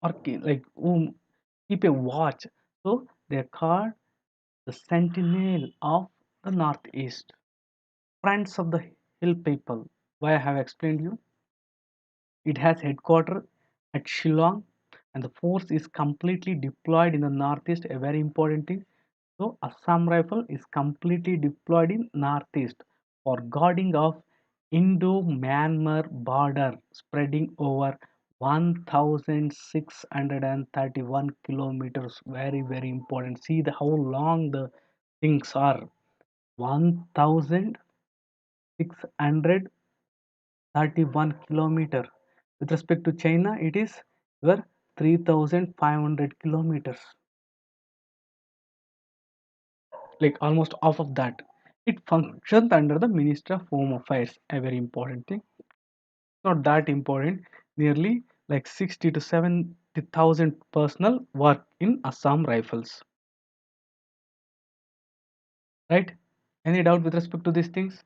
or like who keep a watch. So they are called the Sentinel of the Northeast. Friends of the Hill People. Why I have explained you. It has headquarters at Shillong, and the force is completely deployed in the northeast. A very important thing. So Assam Rifle is completely deployed in northeast for guarding of Indo-Myanmar border spreading over 1631 kilometers. Very important. See how long the things are. 1631 kilometer. With respect to China, it is your 3500 kilometers. Like almost half of that. It functions under the Ministry of Home Affairs. A very important thing. Not that important. Nearly like 60 to 70,000 personnel work in Assam Rifles. Right? Any doubt with respect to these things?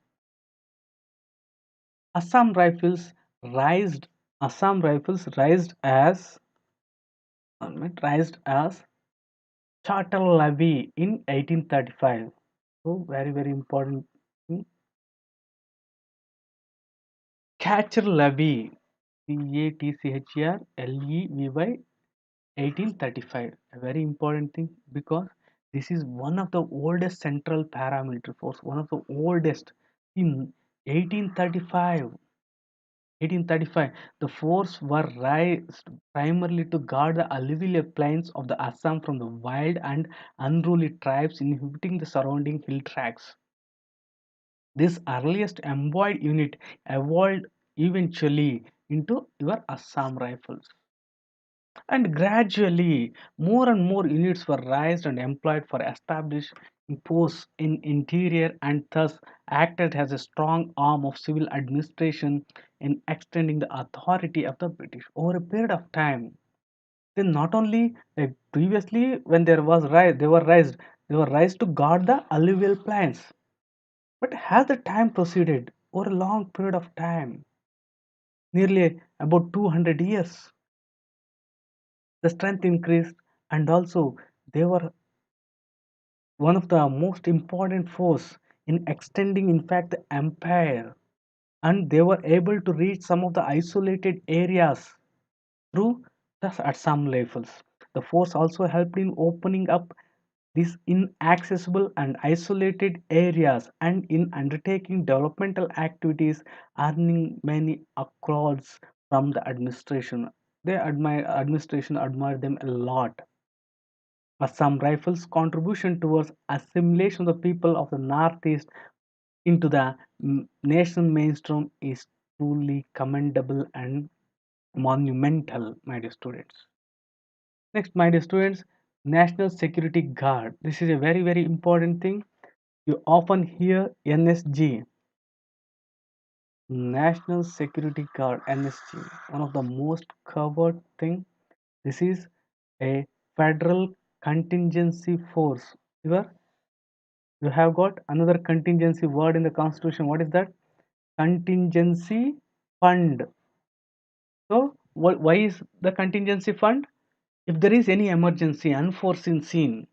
Assam Rifles rised. Assam Rifles rised as charter levy in 1835. So very important thing. Catcher levy, CATCHER 1835. A very important thing because this is one of the oldest central paramilitary force, one of the oldest in 1835. 1835, the force were raised primarily to guard the alluvial plains of the Assam from the wild and unruly tribes inhabiting the surrounding hill tracts. This earliest embodied unit evolved eventually into your Assam Rifles. And gradually, more and more units were raised and employed for established posts in interior and thus acted as a strong arm of civil administration in extending the authority of the British over a period of time. Then not only like previously when there was rise, they were raised to guard the alluvial plains. But as the time proceeded over a long period of time, nearly about 200 years, the strength increased and also they were one of the most important force in extending in fact the empire, and they were able to reach some of the isolated areas through the Assam rifles. The force also helped in opening up these inaccessible and isolated areas and in undertaking developmental activities, earning many accolades from the administration. Administration admired them a lot. Assam Rifles' contribution towards assimilation of the people of the Northeast into the national mainstream is truly commendable and monumental, my dear students. Next, my dear students, National Security Guard. This is a very important thing. You often hear NSG, National Security Guard, NSG, one of the most covered thing. This is a federal contingency force. You have got another contingency word in the constitution. What is that? Contingency fund. So why is the contingency fund? If there is any emergency, unforeseen scene.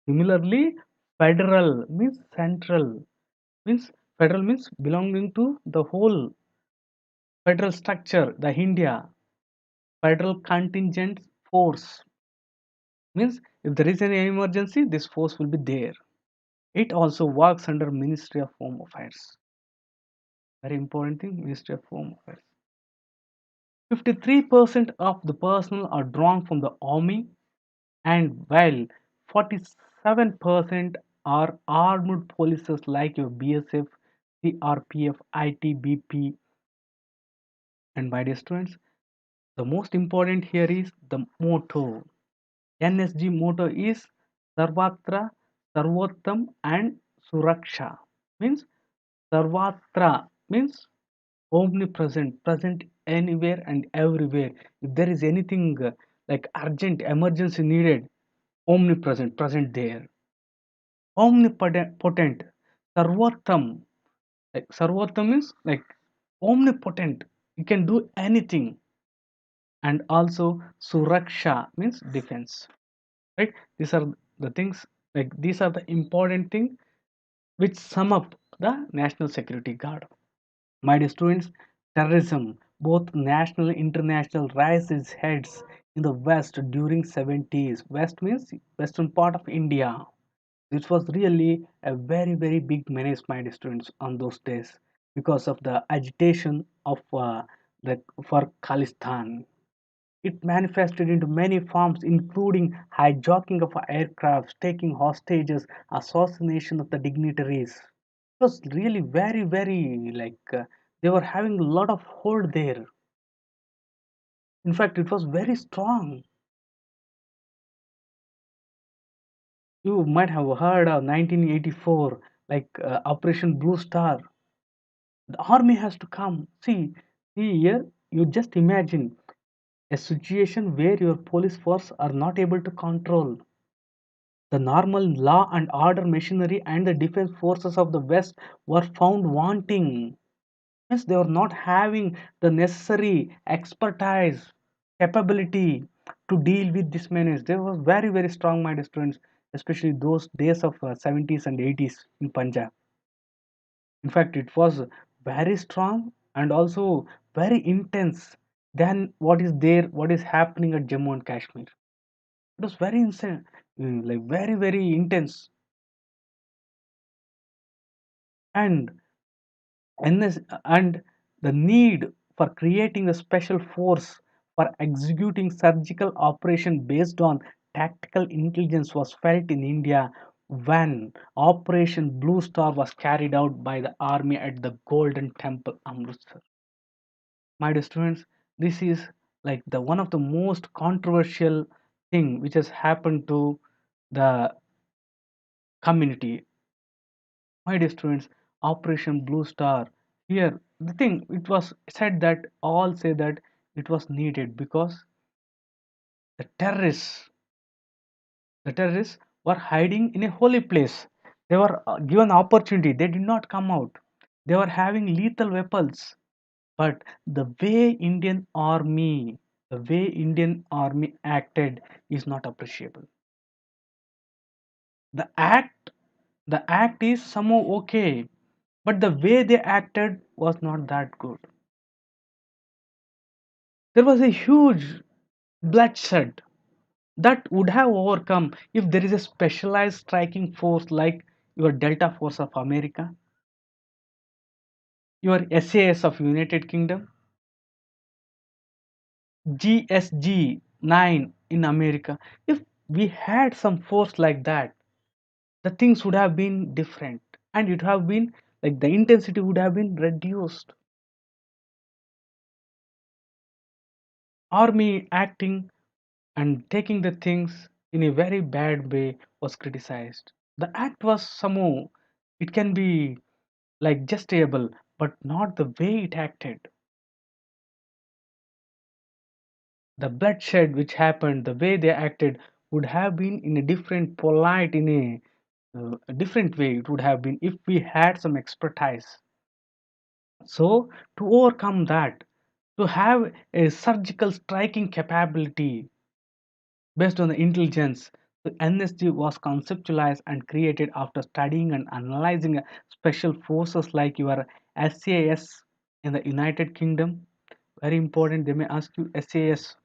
Similarly, federal means central, means federal means belonging to the whole federal structure, the India. Federal contingent force means if there is any emergency, this force will be there. It also works under Ministry of Home Affairs. Very important thing, Ministry of Home Affairs. 53% of the personnel are drawn from the army, and while 47% are armed polices like your BSF, CRPF, ITBP. And my dear students, the most important here is the motto. NSG motto is Sarvatra, Sarvottam and Suraksha. Means Sarvatra means omnipresent, present anywhere and everywhere. If there is anything like urgent emergency needed, omnipresent, present there. Omnipotent, Sarvottam. Like Sarvottam means like omnipotent. You can do anything. And also Suraksha means defense. Right? These are the things, like these are the important things which sum up the National Security Guard. My dear students, terrorism, both national and international, raised its heads in the West during 70s. West means western part of India. This was really a very big menace, my dear students, on those days because of the agitation of the for Khalistan. It manifested into many forms, including hijacking of aircrafts, taking hostages, assassination of the dignitaries. It was really very they were having a lot of hold there. In fact, it was very strong. You might have heard of 1984, Operation Blue Star. The army has to come. See here, you just imagine a situation where your police force are not able to control the normal law and order machinery, and the defense forces of the West were found wanting. Means they were not having the necessary expertise, capability to deal with this menace. They were very strong minded students, especially those days of 70s and 80s in Punjab. In fact, it was very strong and also very intense than what is happening at Jammu and Kashmir. It was very insane, like very intense. And and the need for creating a special force for executing surgical operation based on tactical intelligence was felt in India when Operation Blue Star was carried out by the army at the Golden Temple, Amritsar. My dear students, this is like the one of the most controversial thing which has happened to the community. My dear students, Operation Blue Star. Here, the thing it was said that all say that it was needed because the terrorists were hiding in a holy place. They were given opportunity. They did not come out. They were having lethal weapons. But the way Indian Army acted is not appreciable. The act, the act is somehow okay, but the way they acted was not that good. There was a huge bloodshed that would have overcome if there is a specialized striking force like your Delta Force of America, your SAS of United Kingdom, GSG 9 in America. If we had some force like that, the things would have been different, and it would have been like the intensity would have been reduced. Army acting and taking the things in a very bad way was criticized. The act was somehow, it can be like justable, but not the way it acted. The bloodshed which happened, the way they acted would have been in a different, polite, in a different way. It would have been if we had some expertise. So, to overcome that, to have a surgical striking capability based on the intelligence, the NSG was conceptualized and created after studying and analyzing special forces like your SAS in the United Kingdom. Very important, they may ask you SAS,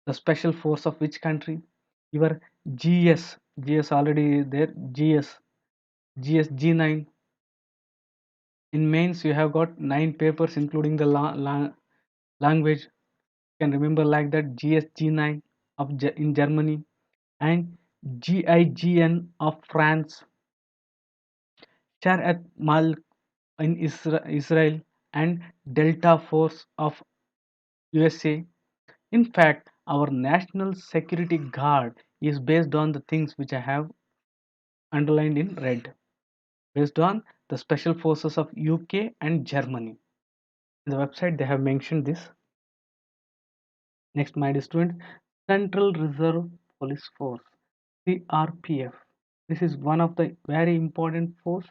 the special force of which country? Your GS already there, GS G9. In mains, you have got 9 papers, including the language. You can remember like that GSG9 in Germany, and GIGN of France, Char at Mal in Israel, and Delta Force of USA. In fact, our national security guard is based on the things which I have underlined in red, based on the special forces of UK and Germany. In the website, they have mentioned this. Next, my dear student, Central Reserve Police Force, CRPF. This is one of the very important force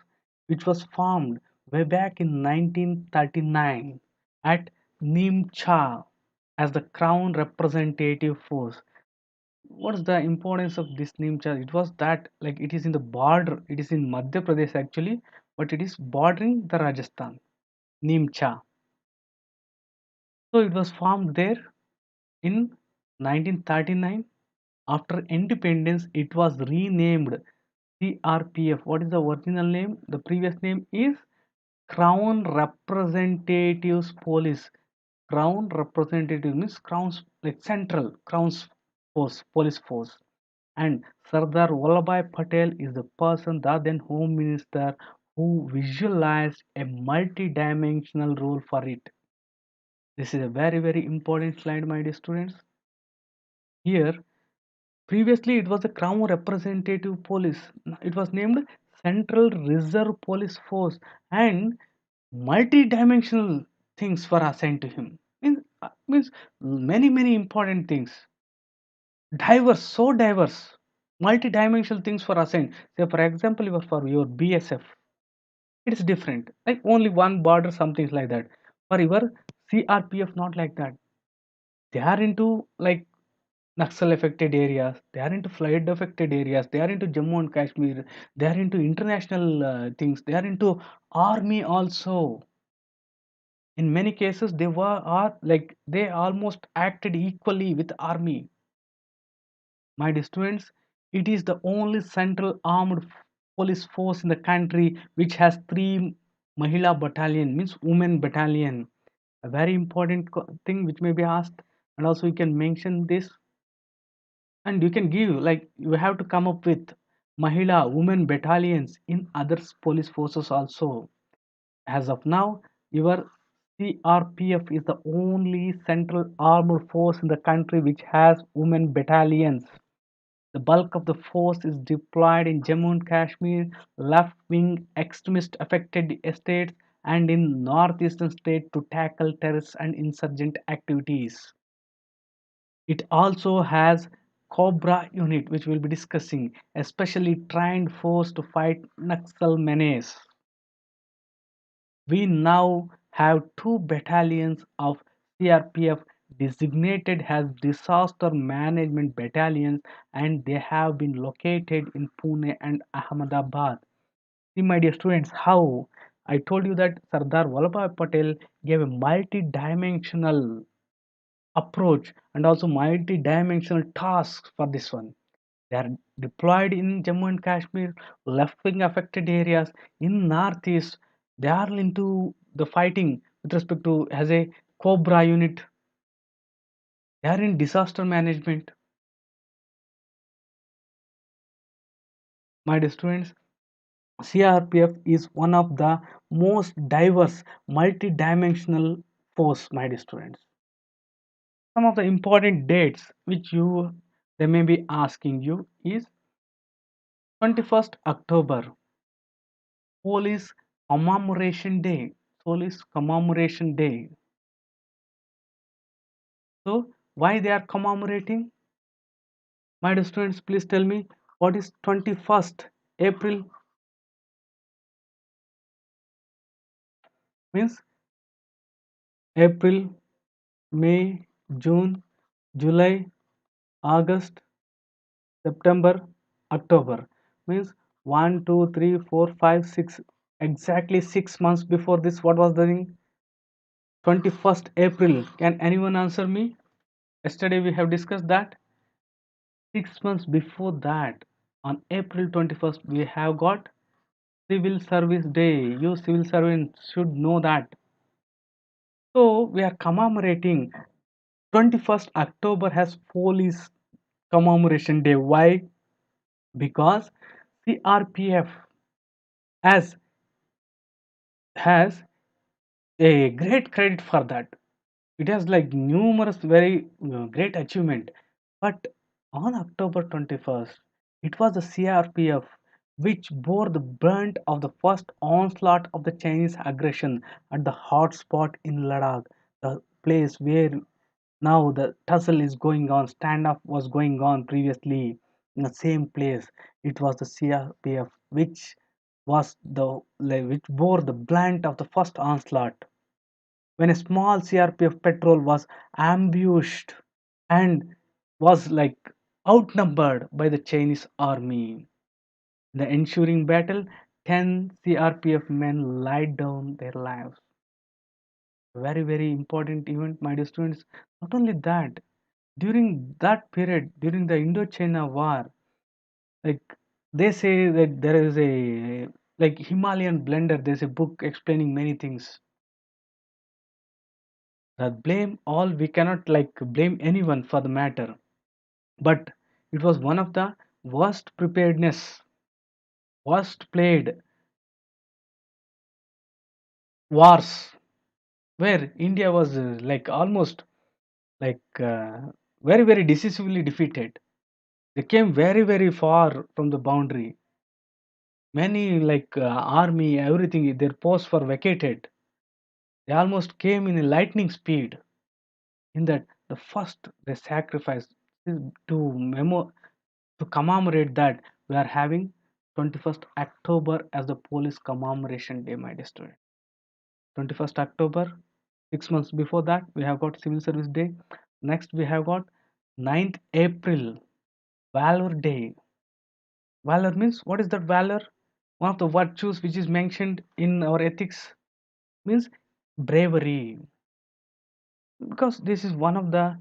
which was formed way back in 1939 at Nimcha as the Crown Representative Force. What is the importance of this Nimcha? It was that like it is in the border, it is in Madhya Pradesh actually, but it is bordering the Rajasthan, Nimcha. So it was formed there in 1939. After independence, it was renamed CRPF. What is the original name? The previous name is Crown Representatives Police. Crown Representative means Crown's like Central Crown's Force, Police Force. And Sardar Vallabhbhai Patel is the person, the then Home Minister, who visualized a multi-dimensional role for it. This is a very, very important slide, my dear students. Here, previously it was the Crown Representative Police. It was named Central Reserve Police Force, and multi-dimensional things were assigned to him. Means many, many important things. Diverse, so diverse, multi-dimensional things were assigned. Say, for example, for your BSF, it's different. Like only one border, something like that. For your CRPF, not like that. They are into like Naxal affected areas, they are into flood affected areas, they are into Jammu and Kashmir, they are into international things, they are into army also. In many cases, they were are like they almost acted equally with army. My dear students, it is the only central armed police force in the country which has three Mahila battalion, means women battalion. A very important thing which may be asked, and also you can mention this, and you can give like you have to come up with Mahila women battalions in other police forces also. As of now, your CRPF is the only central armed force in the country which has women battalions. The bulk of the force is deployed in Jammu and Kashmir, left-wing extremist affected estates, and in northeastern state to tackle terrorist and insurgent activities. It also has COBRA unit, which we'll be discussing, especially trained force to fight Naxal menace. We now have two battalions of CRPF designated as disaster management battalions, and they have been located in Pune and Ahmedabad. See, my dear students, how I told you that Sardar Vallabhbhai Patel gave a multi-dimensional approach and also multi-dimensional tasks for this one. They are deployed in Jammu and Kashmir, left-wing affected areas in Northeast. They are into the fighting with respect to as a COBRA unit. They are in disaster management. My dear students, CRPF is one of the most diverse, multi-dimensional force. My dear students, some of the important dates which you they may be asking you is 21st October, Police Commemoration Day. Police Commemoration Day. So, why they are commemorating? My dear students, please tell me what is 21st April means? April, May, June, July, August, September, October means 1, 2, 3, 4, 5, 6. Exactly 6 months before this, what was the thing? 21st April. Can anyone answer me? Yesterday we have discussed that. 6 months before that, on April 21st, we have got Civil Service Day. You civil servants should know that. So we are commemorating 21st October as Police Commemoration Day. Why? Because CRPF has a great credit for that. It has like numerous very great achievement. But on October 21st, it was the CRPF which bore the brunt of the first onslaught of the Chinese aggression at the hotspot in Ladakh, the place where now the tussle is going on, standoff was going on previously in the same place. It was the CRPF which bore the brunt of the first onslaught when a small CRPF patrol was ambushed and was like outnumbered by the Chinese army. In the ensuing battle, 10 CRPF men laid down their lives. Very, very important event, my dear students. Not only that, during that period, during the Indo-China war, like they say that there is a like Himalayan blender, there's a book explaining many things. That blame all, we cannot like blame anyone for the matter, but it was one of the worst preparedness, worst played wars where India was like almost like very, very decisively defeated. They came very, very far from the boundary. Many like army, everything, their posts were vacated. They almost came in a lightning speed. In that, the first they sacrificed is to commemorate that we are having 21st October as the police commemoration day, my dear student. 21st October, 6 months before that, we have got Civil Service Day. Next, we have got 9th April, Valor Day. Valor means, what is that valor? One of the virtues which is mentioned in our ethics means bravery, because this is one of the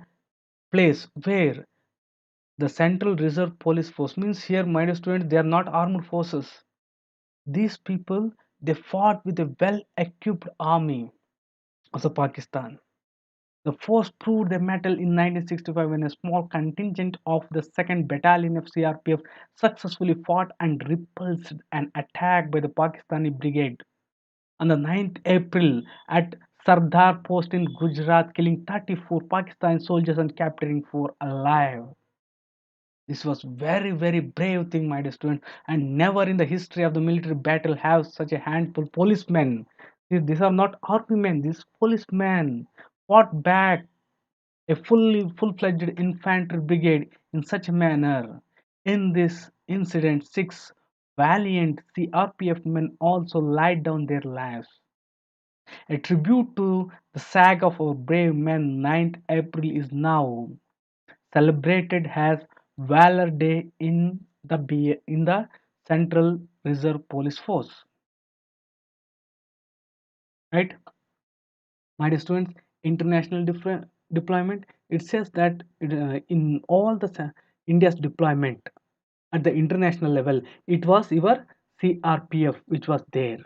place where the Central Reserve Police Force means, here, my dear students, they are not armed forces. These people, they fought with a well-equipped army of the Pakistan. The force proved their mettle in 1965 when a small contingent of the 2nd Battalion of CRPF successfully fought and repulsed an attack by the Pakistani brigade on the 9th April at Sardar Post in Gujarat, killing 34 Pakistani soldiers and capturing 4 alive. This was very, very brave thing, my dear student, and never in the history of the military battle have such a handful policemen. These are not army men, these policemen fought back a full-fledged infantry brigade in such a manner. In this incident, 6 valiant CRPF men also laid down their lives. A tribute to the saga of our brave men, 9th April is now celebrated as Valor Day in the Central Reserve Police Force. Right, my dear students, international deployment. It says that in all the India's deployment at the international level, it was your CRPF which was there.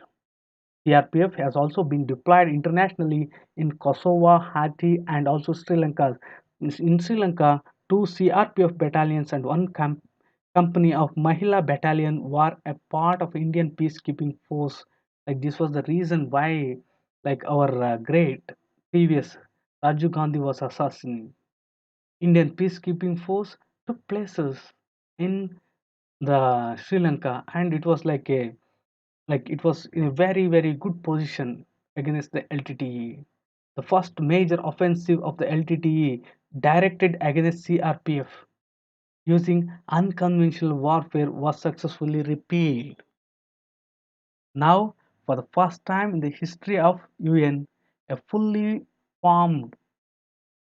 CRPF has also been deployed internationally in Kosovo, Haiti, and also Sri Lanka. In Sri Lanka, 2 CRPF battalions and one company of Mahila battalion were a part of Indian peacekeeping force. Like this was the reason why, like our great previous Rajiv Gandhi was assassinated. Indian peacekeeping force took places in the Sri Lanka, and it was like it was in a very, very good position against the LTTE. The first major offensive of the LTTE directed against CRPF using unconventional warfare was successfully repelled. Now, for the first time in the history of UN, a fully formed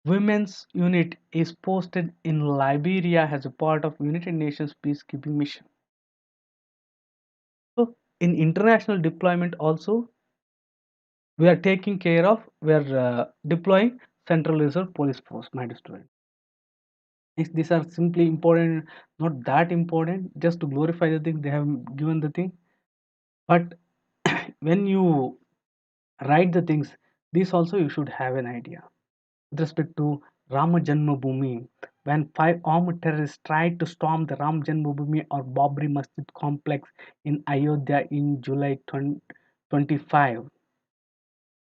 women's unit is posted in Liberia as a part of United Nations peacekeeping mission. So, in international deployment also, we are taking care of, we are deploying Central Reserve Police Force, my dear student. These are simply important, not that important, just to glorify the thing, they have given the thing. But when you write the things, this also you should have an idea. With respect to Rama Janmabhoomi, when 5 armed terrorists tried to storm the Ram Janmabhoomi or Babri Masjid complex in Ayodhya in July 2025,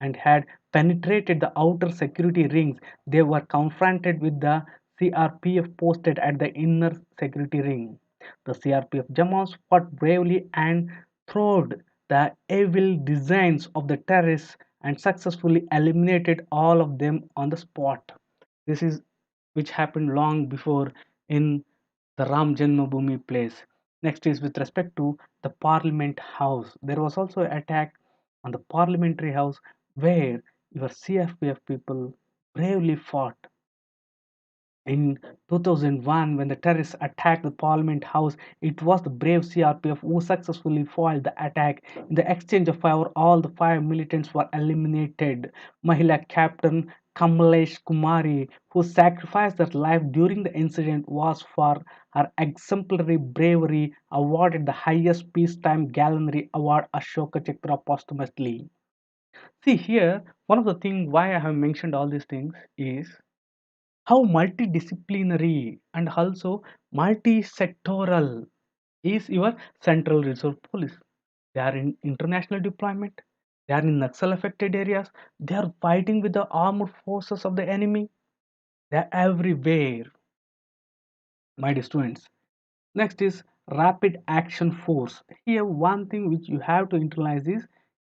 and had penetrated the outer security rings, they were confronted with the CRPF posted at the inner security ring. The CRPF Jamas fought bravely and thwarted the evil designs of the terrorists and successfully eliminated all of them on the spot. This is which happened long before in the Ram Janmabhoomi place. Next is with respect to the Parliament House. There was also an attack on the Parliamentary House where your CFPF people bravely fought. In 2001, when the terrorists attacked the Parliament House, it was the brave CRPF who successfully foiled the attack. In the exchange of fire, all the five militants were eliminated. Mahila Captain Kamalesh Kumari, who sacrificed her life during the incident, was for her exemplary bravery awarded the highest peacetime gallantry award, Ashoka Chakra, posthumously. See here, one of the things why I have mentioned all these things is how multidisciplinary and also multi-sectoral is your Central Reserve Police. They are in international deployment. They are in Naxal affected areas. They are fighting with the armed forces of the enemy. They are everywhere, my dear students. Next is Rapid Action Force. Here, one thing which you have to internalize is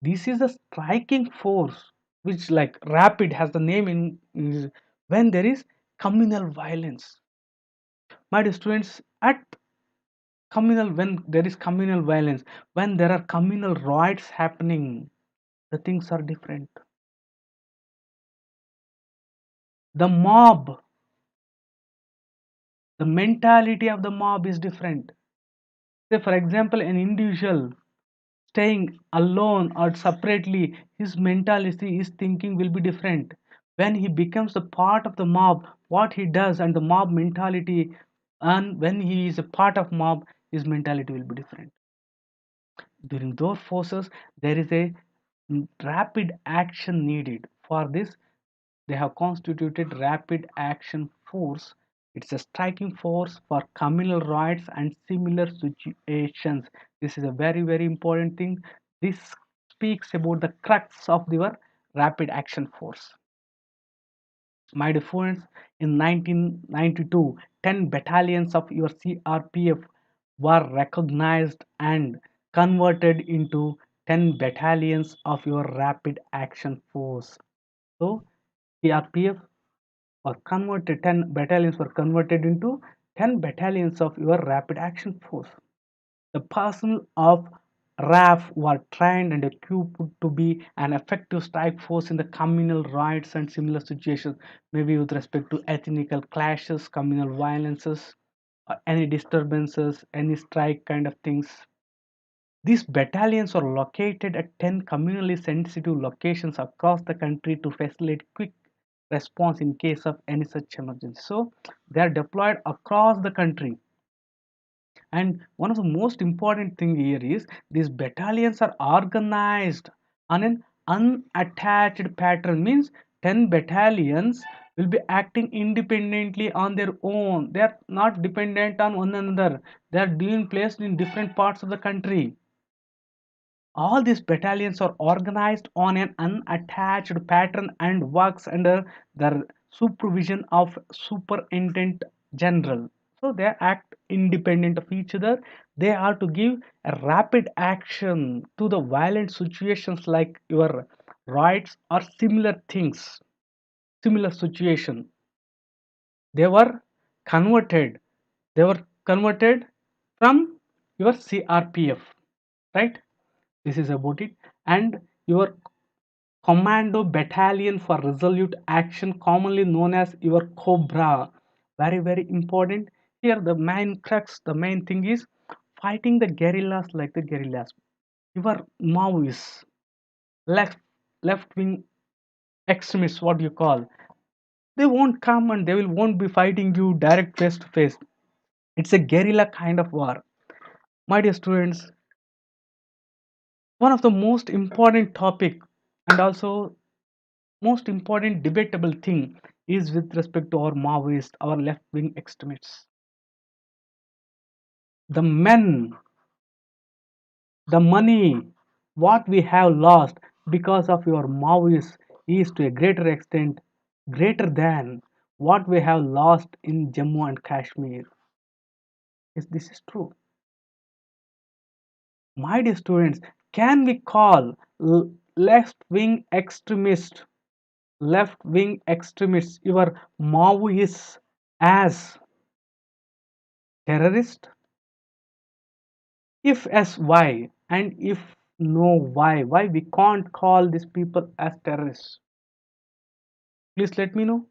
this is a striking force, which like rapid has the name in is when there is communal violence. My dear students, at communal when there is communal violence, when there are communal riots happening, the things are different. The mob, the mentality of the mob is different. Say for example, an individual staying alone or separately, his mentality, his thinking will be different. When he becomes a part of the mob, what he does and the mob mentality, and when he is a part of mob, his mentality will be different. During those forces, there is a rapid action needed. For this, they have constituted Rapid Action Force. It's a striking force for communal rights and similar situations. This is a very, very important thing. This speaks about the crux of your Rapid Action Force. My dear friends, in 1992, 10 battalions of your CRPF were recognized and converted into 10 battalions of your Rapid Action Force. So, CRPF were converted, 10 battalions were converted into 10 battalions of your Rapid Action Force. The personnel of RAF were trained and equipped to be an effective strike force in the communal riots and similar situations, maybe with respect to ethnical clashes, communal violences, any disturbances, any strike kind of things. These battalions are located at 10 communally sensitive locations across the country to facilitate quick response in case of any such emergency. So they are deployed across the country. And one of the most important thing here is these battalions are organized on an unattached pattern, means 10 battalions will be acting independently on their own. They are not dependent on one another. They are being placed in different parts of the country. All these battalions are organized on an unattached pattern and works under the supervision of superintendent general. So they act independent of each other. They are to give a rapid action to the violent situations like your rights or similar things, similar situation. They were converted. They were converted from your CRPF, right? This is about it. And your Commando Battalion for Resolute Action, commonly known as your COBRA. Very, very important. Here, the main crux, the main thing is fighting the guerrillas like the guerrillas. Your Maoists, left, left wing extremists, what you call, they won't come and they will won't be fighting you direct face to face. It's a guerrilla kind of war. My dear students, one of the most important topic and also most important debatable thing is with respect to our Maoists, our left wing extremists. The men, the money, what we have lost because of your Maoists is to a greater extent greater than what we have lost in Jammu and Kashmir. Yes, this is true. My dear students, can we call left wing extremists, your Maoists as terrorist? If yes, why? And if no, why? Why we can't call these people as terrorists? Please let me know.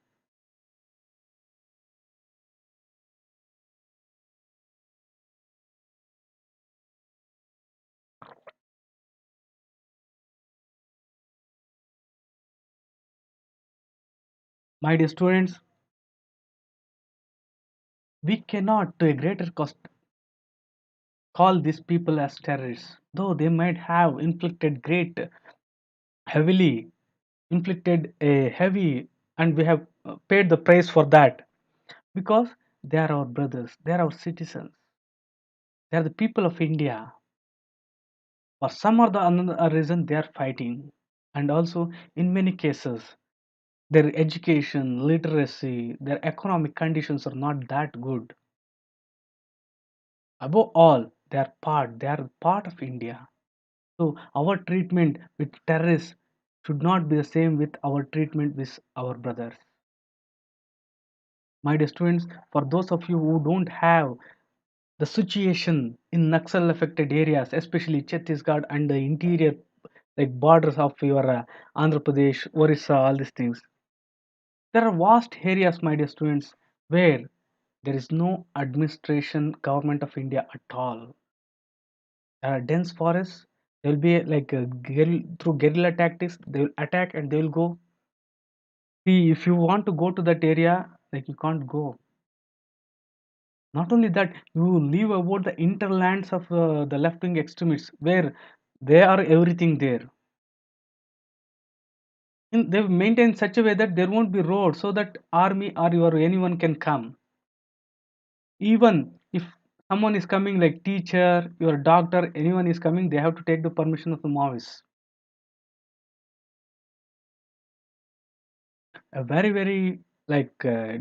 My dear students, we cannot to a greater cost call these people as terrorists, though they might have inflicted great, heavily inflicted a heavy, and we have paid the price for that because they are our brothers, they are our citizens, they are the people of India. For some or the another reason, they are fighting, and also in many cases, their education, literacy, their economic conditions are not that good. Above all, they are part of India. So our treatment with terrorists should not be the same with our treatment with our brothers. My dear students, for those of you who don't have the situation in Naxal affected areas, especially Chhattisgarh and the interior like borders of your Andhra Pradesh, Orissa, all these things, there are vast areas, my dear students, where there is no administration government of India at all. There are dense forests. There will be like through guerrilla tactics. They will attack and they will go. See, if you want to go to that area, like you can't go. Not only that, you leave about the interlands of the left-wing extremists, where they are everything there. They've maintained such a way that there won't be roads, so that army or your anyone can come. Even if someone is coming, like teacher, your doctor, anyone is coming, they have to take the permission of the Maoists. A very very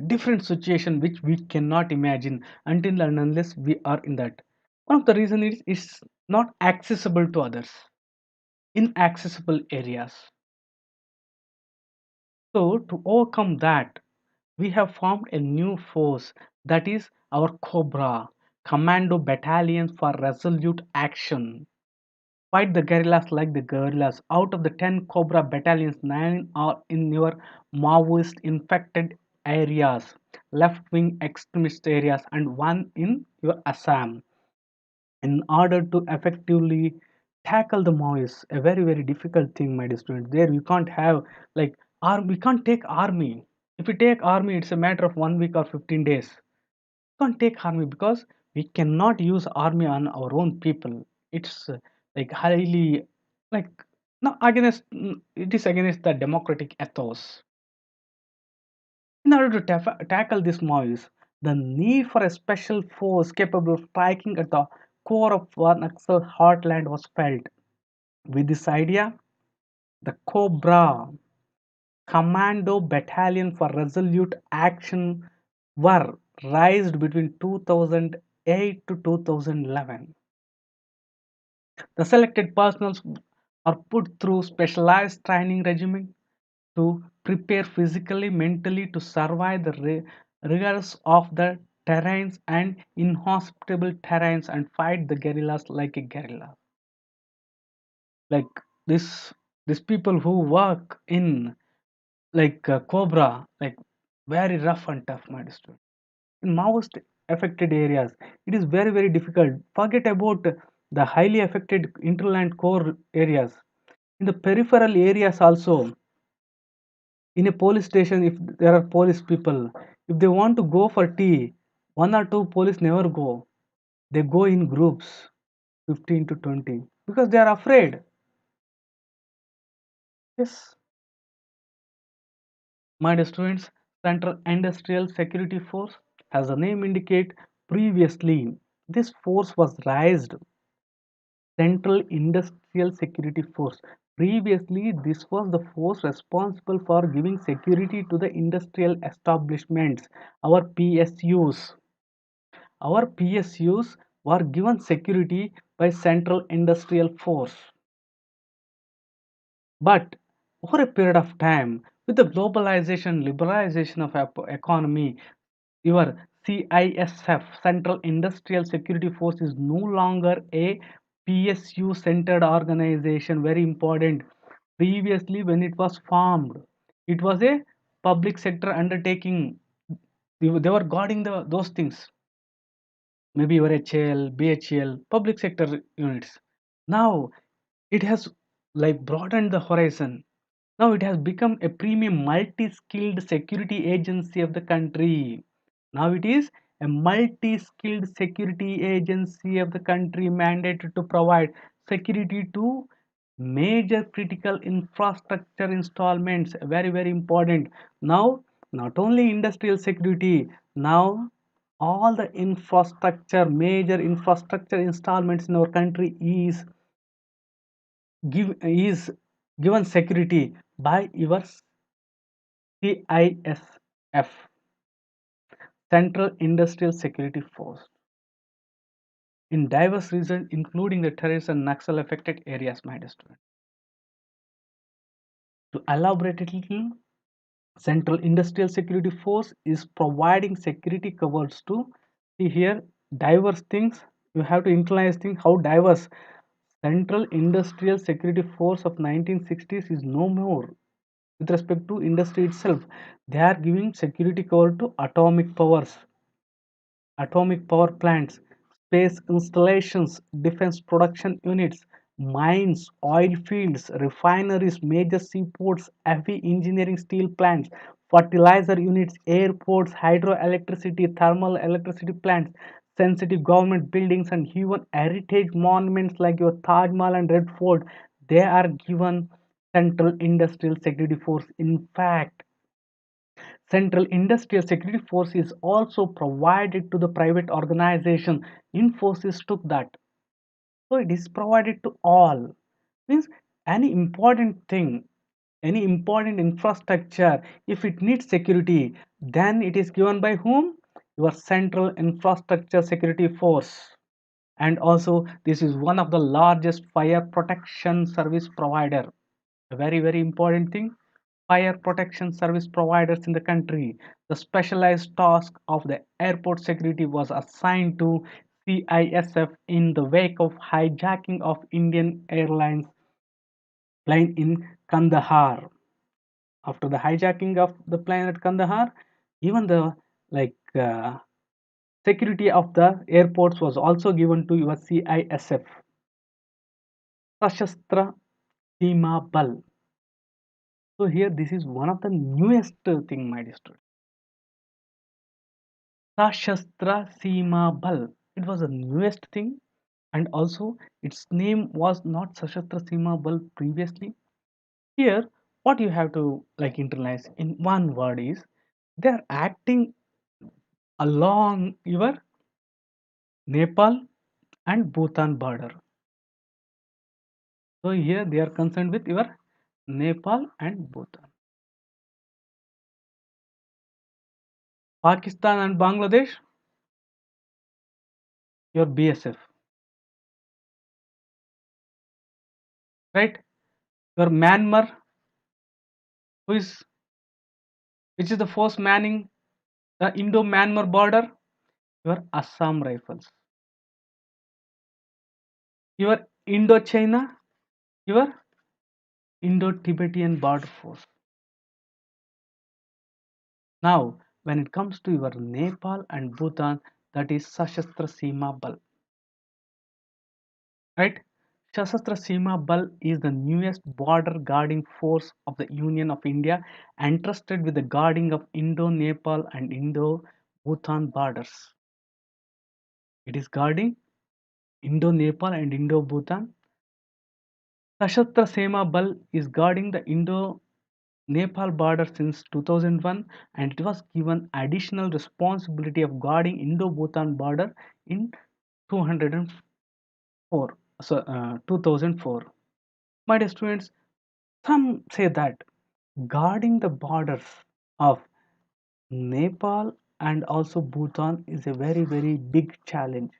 different situation which we cannot imagine until and unless we are in that. One of the reason is it's not accessible to others, inaccessible areas. So to overcome that, we have formed a new force, that is our COBRA, Commando Battalion for Resolute Action. Fight the guerrillas like the guerrillas. Out of the 10 COBRA battalions, 9 are in your Maoist infected areas, left wing extremist areas, and 1 in your Assam. In order to effectively tackle the Maoists, a very, very difficult thing, my dear students. There you can't have like we can't take army. If we take army, it's a matter of 1 week or 15 days. We can't take army because we cannot use army on our own people. It's like highly like no against it is against the democratic ethos. In order to tackle this noise, the need for a special force capable of striking at the core of one Naxal heartland was felt. With this idea, the COBRA, Commando Battalion for Resolute Action, were raised between 2008 to 2011. The selected personnel are put through specialized training regimen to prepare physically, mentally to survive the rigors of the terrains and inhospitable terrains and fight the guerrillas like a guerrilla. Like this, these people who work in Cobra, like very rough and tough, my student. In Maoist affected areas, it is very very difficult. Forget about the highly affected interland core areas. In the peripheral areas also, in a police station, if there are police people, if they want to go for tea, one or two police never go. They go in groups, 15 to 20, because they are afraid. Yes, my dear students, Central Industrial Security Force, as the name indicate, previously this force was raised Central Industrial Security Force. Previously, this was the force responsible for giving security to the industrial establishments, our PSUs. Our PSUs were given security by Central Industrial Force. But over a period of time, with the globalization, liberalization of economy, your CISF, Central Industrial Security Force, is no longer a PSU centered organization. Very important. Previously, when it was formed, it was a public sector undertaking. They were guarding those things. Maybe your HL, BHL, public sector units. Now it has like broadened the horizon. Now it has become a premium multi-skilled security agency of the country. Now it is a multi-skilled security agency of the country mandated to provide security to major critical infrastructure installments. Very, very important. Now, not only industrial security, now all the infrastructure, major infrastructure installments in our country is given security by your CISF, Central Industrial Security Force, in diverse regions, including the terrorist and Naxal affected areas, my dear student. To elaborate a little, Central Industrial Security Force is providing security covers to see here diverse things. You have to internalize things how diverse. Central Industrial Security Force of 1960s is no more with respect to industry itself. They are giving security cover to atomic power plants, space installations, defense production units, mines, oil fields, refineries, major seaports, heavy engineering steel plants, fertilizer units, airports, hydroelectricity, thermal electricity plants, sensitive government buildings, and even heritage monuments like your Taj Mahal and Red Fort. They are given Central Industrial Security Force. In fact, Central Industrial Security Force is also provided to the private organization. Infosys took that. So it is provided to all. Means any important thing, any important infrastructure, if it needs security, then it is given by whom? Your Central Infrastructure Security Force. And also this is one of the largest fire protection service provider. A very, very important thing, fire protection service providers in the country. The specialized task of the airport security was assigned to CISF in the wake of hijacking of Indian Airlines plane in Kandahar. After the hijacking of the plane at Kandahar, even the like security of the airports was also given to your CISF, Sashastra Seema Bal. So here this is one of the newest thing, my dear students. Sashastra Seema Bal. It was the newest thing, and also its name was not Sashastra Seema Bal previously. Here, what you have to like internalize in one word is they are acting along your Nepal and Bhutan border. So here they are concerned with your Nepal and Bhutan. Pakistan and Bangladesh, your BSF, right? Your Myanmar, who is which is the force manning the Indo-Myanmar border, your Assam Rifles. Your Indochina, your Indo-Tibetan border force. Now, when it comes to your Nepal and Bhutan, that is Sashastra Seema Bal, right? Sashastra Seema Bal is the newest border guarding force of the Union of India, entrusted with the guarding of Indo-Nepal and Indo-Bhutan borders. It is guarding Indo-Nepal and Indo-Bhutan. Sashastra Seema Bal is guarding the Indo-Nepal border since 2001, and it was given additional responsibility of guarding Indo-Bhutan border in 204, 2004. My dear students, some say that guarding the borders of Nepal and also Bhutan is a very, very big challenge,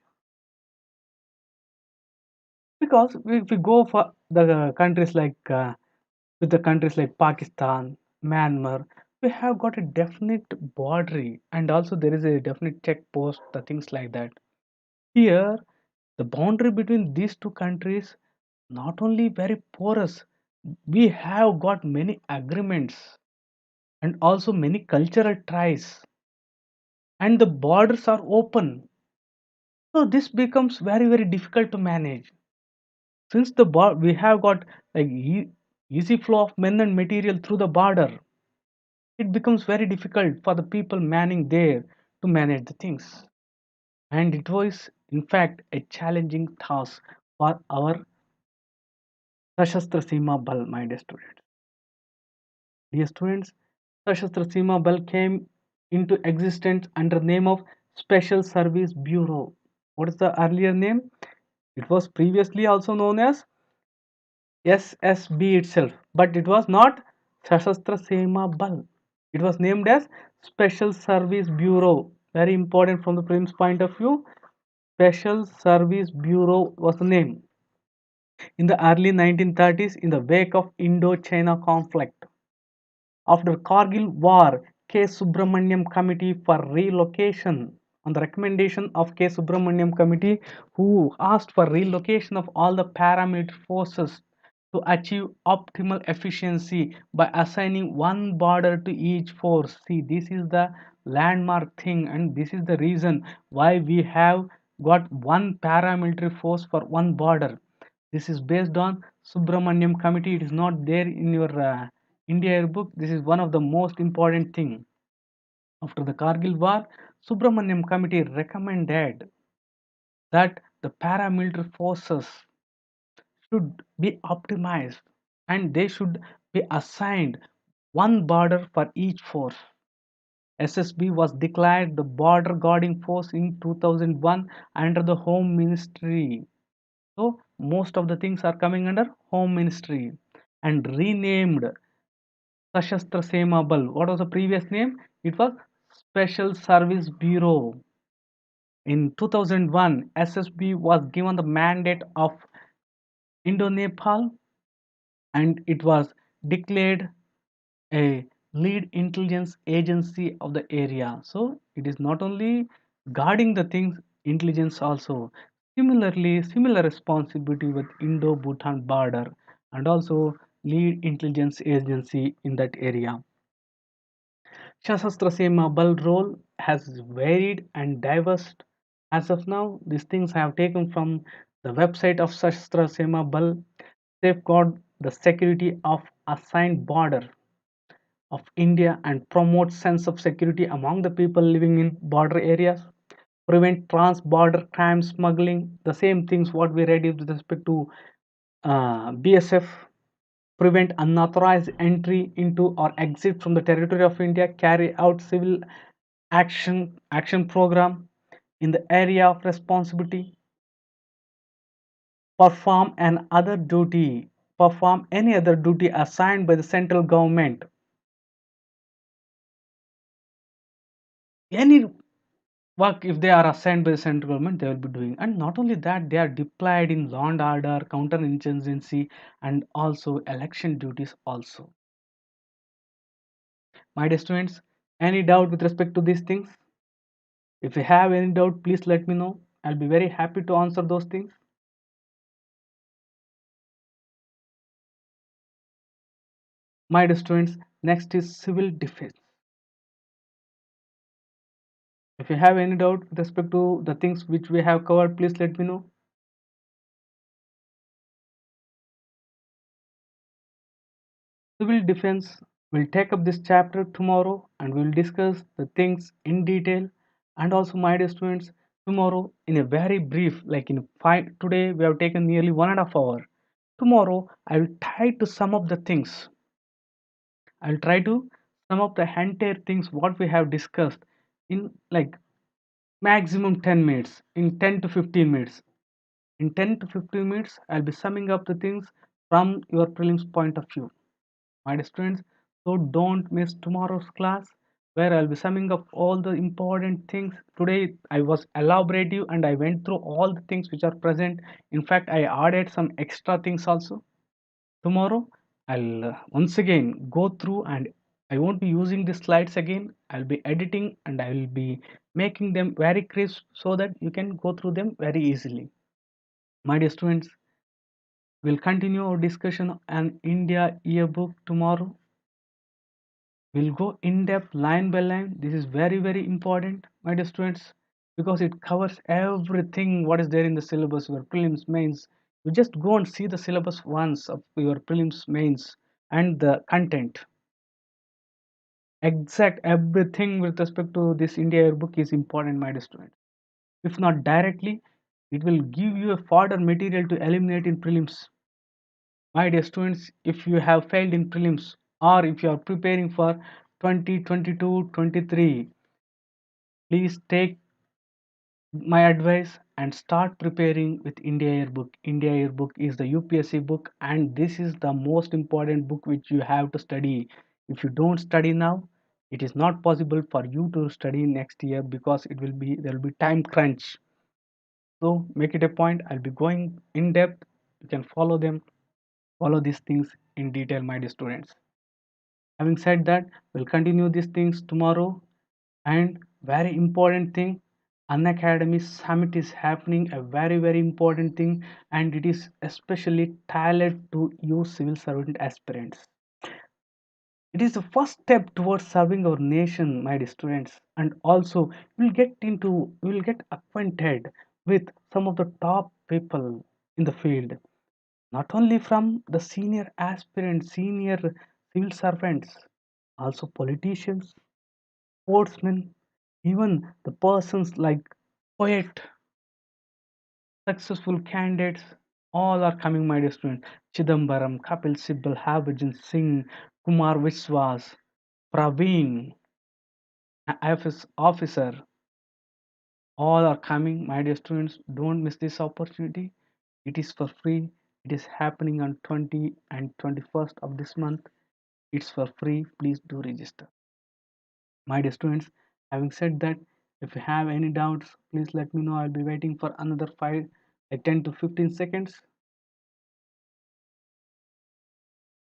because if we go for the countries like with the countries like Pakistan, Myanmar, we have got a definite boundary, and also there is a definite check post, the things like that. Here, the boundary between these two countries not only very porous, we have got many agreements and also many cultural ties, and the borders are open. So this becomes very, very difficult to manage. Since we have got like easy flow of men and material through the border, it becomes very difficult for the people manning there to manage the things. And it was, in fact, a challenging task for our Sashastra Seema Bal, my dear students. Dear students, Sashastra Seema Bal came into existence under the name of Special Service Bureau. What is the earlier name? It was previously also known as SSB itself, but it was not Sashastra Seema Bal. It was named as Special Service Bureau. Very important from the prelims point of view. Special Service Bureau was the name. In the early 1930s, in the wake of Indo-China conflict, after Kargil War, K. Subramaniam Committee for Relocation, on the recommendation of K. Subramaniam Committee, who asked for relocation of all the paramilitary forces to achieve optimal efficiency by assigning one border to each force. See, this is the landmark thing, and this is the reason why we have got one paramilitary force for one border. This is based on Subramaniam Committee. It is not there in your India Yearbook. This is one of the most important thing. After the Kargil War, Subramaniam Committee recommended that the paramilitary forces should be optimized and they should be assigned one border for each force. SSB was declared the border guarding force in 2001 under the Home Ministry. So most of the things are coming under Home Ministry and renamed Sashastra Seema Bal. What was the previous name? It was Special Service Bureau. In 2001, SSB was given the mandate of Indo-Nepal and it was declared a lead intelligence agency of the area. So it is not only guarding the things, intelligence also. Similarly, similar responsibility with Indo-Bhutan border and also lead intelligence agency in that area. Sashastra Seema Bal role has varied and diverse. As of now, these things I have taken from the website of Sashastra Seema Bal. Safeguard the security of assigned border of India and promote sense of security among the people living in border areas, prevent trans-border crime smuggling, the same things what we read with respect to BSF, prevent unauthorized entry into or exit from the territory of India, carry out civil action program in the area of responsibility, perform an other duty, perform any other duty assigned by the central government, any work if they are assigned by the central government they will be doing. And not only that, they are deployed in law and order, counterinsurgency and also election duties also. My dear students, any doubt with respect to these things? If you have any doubt, please let me know. I'll be very happy to answer those things. My dear students, next is civil defense. If you have any doubt with respect to the things which we have covered, please let me know. Civil defense will take up this chapter tomorrow and we will discuss the things in detail. And also, my dear students, tomorrow in a very brief, like in five, today we have taken nearly 1.5 hours. Tomorrow I will try to sum up the things. I will try to sum up the entire things what we have discussed in like maximum 10 minutes, in 10 to 15 minutes. In 10 to 15 minutes, I'll be summing up the things from your prelims point of view. My dear students, so don't miss tomorrow's class where I'll be summing up all the important things. Today I was elaborative and I went through all the things which are present. In fact, I added some extra things also. Tomorrow I'll once again go through and I won't be using the slides again. I'll be editing and I will be making them very crisp so that you can go through them very easily. My dear students, we'll continue our discussion on India Yearbook tomorrow. We'll go in depth line by line. This is very, very important, my dear students, because it covers everything what is there in the syllabus, your prelims, mains. You just go and see the syllabus once of your prelims, mains, and the content. Exact everything with respect to this India Yearbook is important, my dear students. If not directly, it will give you a fodder material to eliminate in prelims. My dear students, if you have failed in prelims or if you are preparing for 2022-23, please take my advice and start preparing with India Yearbook. India Yearbook is the UPSC book, and this is the most important book which you have to study. If you don't study now, it is not possible for you to study next year because there will be time crunch. So make it a point. I'll be going in depth. You can follow these things in detail, my dear students. Having said that, we'll continue these things tomorrow. And very important thing, Unacademy Summit is happening, a very important thing, and it is especially tailored to you civil servant aspirants. It is the first step towards serving our nation, my dear students, and also you will get acquainted with some of the top people in the field, not only from the senior aspirants, senior civil servants, also politicians, sportsmen, even the persons like poet, successful candidates, all are coming, my dear students. Chidambaram, Kapil Sibal, Harbhajan Singh, Kumar Viswas, Praveen, IFS officer, all are coming, my dear students. Don't miss this opportunity. It is for free. It is happening on 20 and 21st of this month. It's for free. Please do register. My dear students, having said that, if you have any doubts, please let me know. I'll be waiting for another 10 to 15 seconds.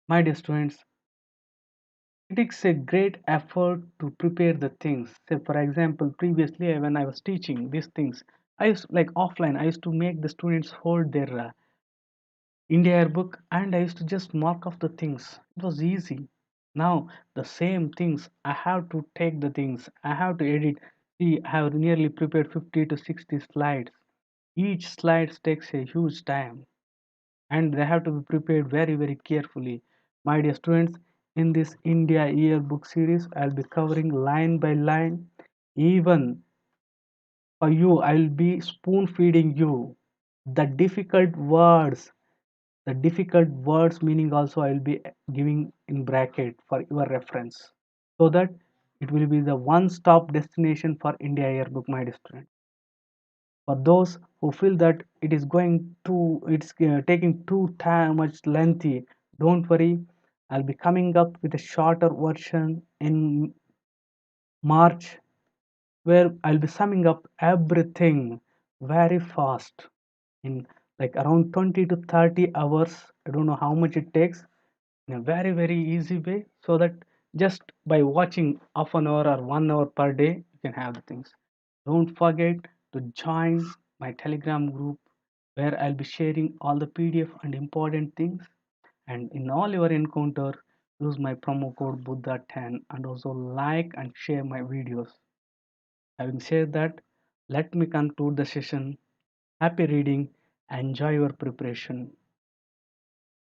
My dear students, it takes a great effort to prepare the things. Say, for example, previously when I was teaching these things, I used like offline, I used to make the students hold their India Airbook and I used to just mark off the things. It was easy. Now, the same things, I have to take the things, I have to edit. See, I have nearly prepared 50 to 60 slides. Each slide takes a huge time and they have to be prepared very carefully. My dear students, in this India Yearbook series, I'll be covering line by line. Even for you, I'll be spoon feeding you the difficult words meaning also I'll be giving in bracket for your reference so that it will be the one stop destination for India Yearbook, my dear student. For those who feel that it's taking too time much lengthy, don't worry, I'll be coming up with a shorter version in March where I'll be summing up everything very fast in like around 20 to 30 hours. I don't know how much it takes, in a very easy way, so that just by watching half an hour or 1 hour per day you can have the things. Don't forget to join my Telegram group where I'll be sharing all the PDF and important things, and in all your encounter use my promo code Buddha10 and also like and share my videos. Having said that, let me conclude the session. Happy reading, enjoy your preparation.